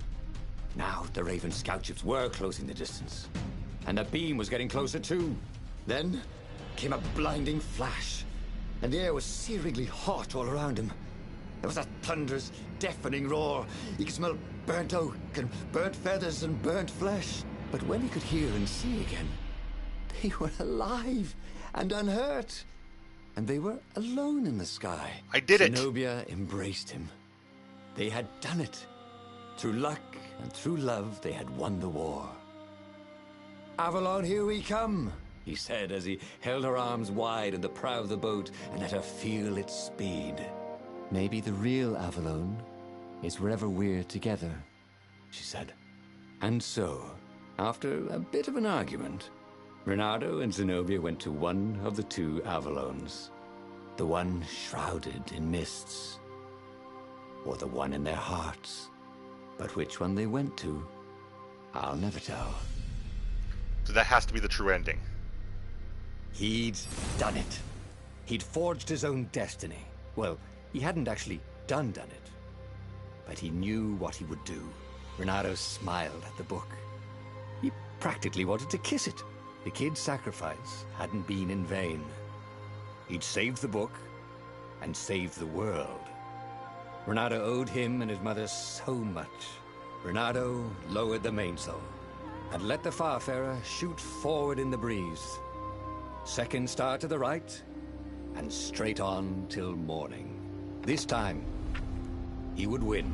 Now the Raven scout ships were closing the distance, and the beam was getting closer too. Then came a blinding flash, and the air was searingly hot all around him. There was a thunderous, deafening roar. He could smell burnt oak and burnt feathers and burnt flesh. But when he could hear and see again, they were alive and unhurt. And they were alone in the sky. I did it. Zenobia embraced him. They had done it. Through luck and through love, they had won the war. "Avalon, here we come," he said as he held her arms wide in the prow of the boat and let her feel its speed. "Maybe the real Avalon is wherever we're together," she said. And so, after a bit of an argument, Bernardo and Zenobia went to one of the two Avalons. The one shrouded in mists, or the one in their hearts. But which one they went to, I'll never tell. So that has to be the true ending. He'd done it. He'd forged his own destiny. Well, he hadn't actually done it. But he knew what he would do. Bernardo smiled at the book. He practically wanted to kiss it. The kid's sacrifice hadn't been in vain. He'd saved the book and saved the world. Bernardo owed him and his mother so much. Bernardo lowered the mainsail and let the Farfarer shoot forward in the breeze. Second star to the right, and straight on till morning. This time, he would win.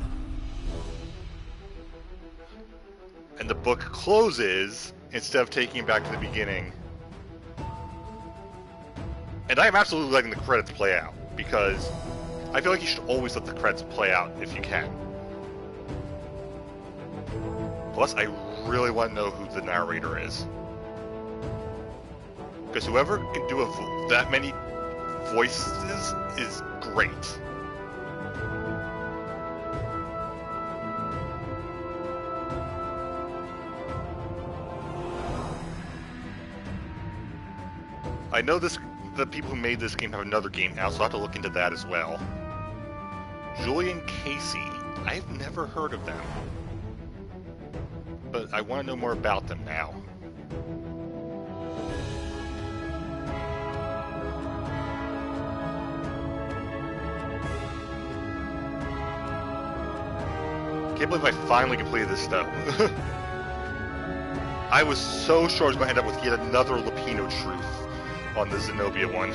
And the book closes instead of taking it back to the beginning. And I am absolutely letting the credits play out, because I feel like you should always let the credits play out if you can. Plus, I really want to know who the narrator is. Because whoever can do that many voices is great. I know the people who made this game have another game out, so I'll have to look into that as well. Julian Casey. I've never heard of them. But I want to know more about them now. Can't believe I finally completed this stuff. I was so sure I was going to end up with yet another Lupino truth on the Zenobia one.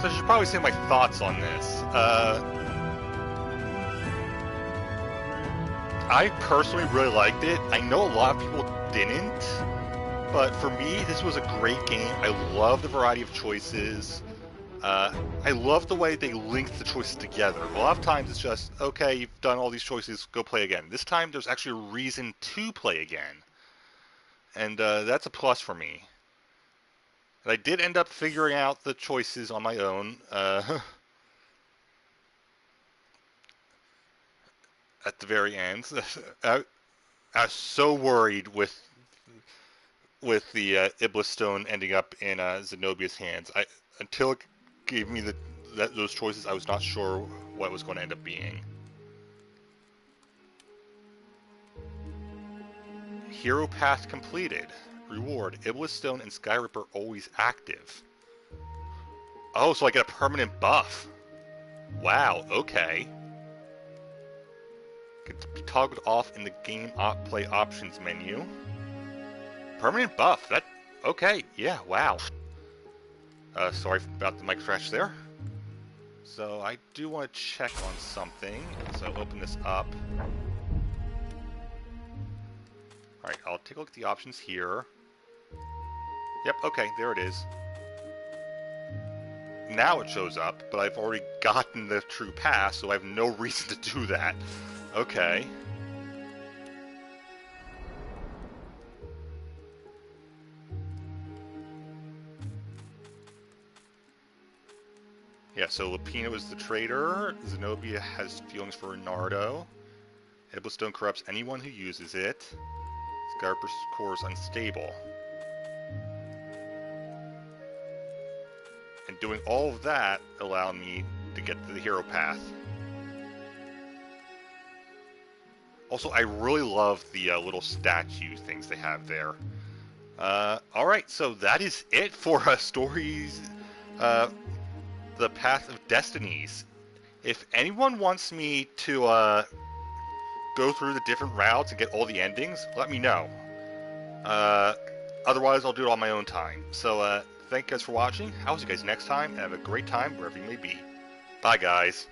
So I should probably say my thoughts on this. I personally really liked it. I know a lot of people didn't, but for me, this was a great game. I love the variety of choices. I love the way they linked the choices together. A lot of times it's just, okay, you've done all these choices, go play again. This time there's actually a reason to play again. And that's a plus for me. And I did end up figuring out the choices on my own. At the very end. I was so worried with the Iblis Stone ending up in Zenobia's hands. Until it gave me those choices, I was not sure what it was going to end up being. Hero path completed. Reward: Iblis Stone and Sky Ripper always active. Oh, so I get a permanent buff. Wow, okay. Could be toggled off in the game play options menu. Permanent buff. That okay? Yeah. Wow. Sorry about the mic crash there. So I do want to check on something. So open this up. All right. I'll take a look at the options here. Yep. Okay. There it is. Now it shows up, but I've already gotten the true pass, so I have no reason to do that. Okay. Yeah, so Lupino is the traitor. Zenobia has feelings for Renardo. Iblis Stone corrupts anyone who uses it. Scarper's core is unstable. And doing all of that allowed me to get to the hero path. Also, I really love the little statue things they have there. Alright, so that is it for stories, the Path of Destinies. If anyone wants me to go through the different routes and get all the endings, let me know. Otherwise, I'll do it on my own time. So, thank you guys for watching. I'll see you guys next time, and have a great time wherever you may be. Bye, guys.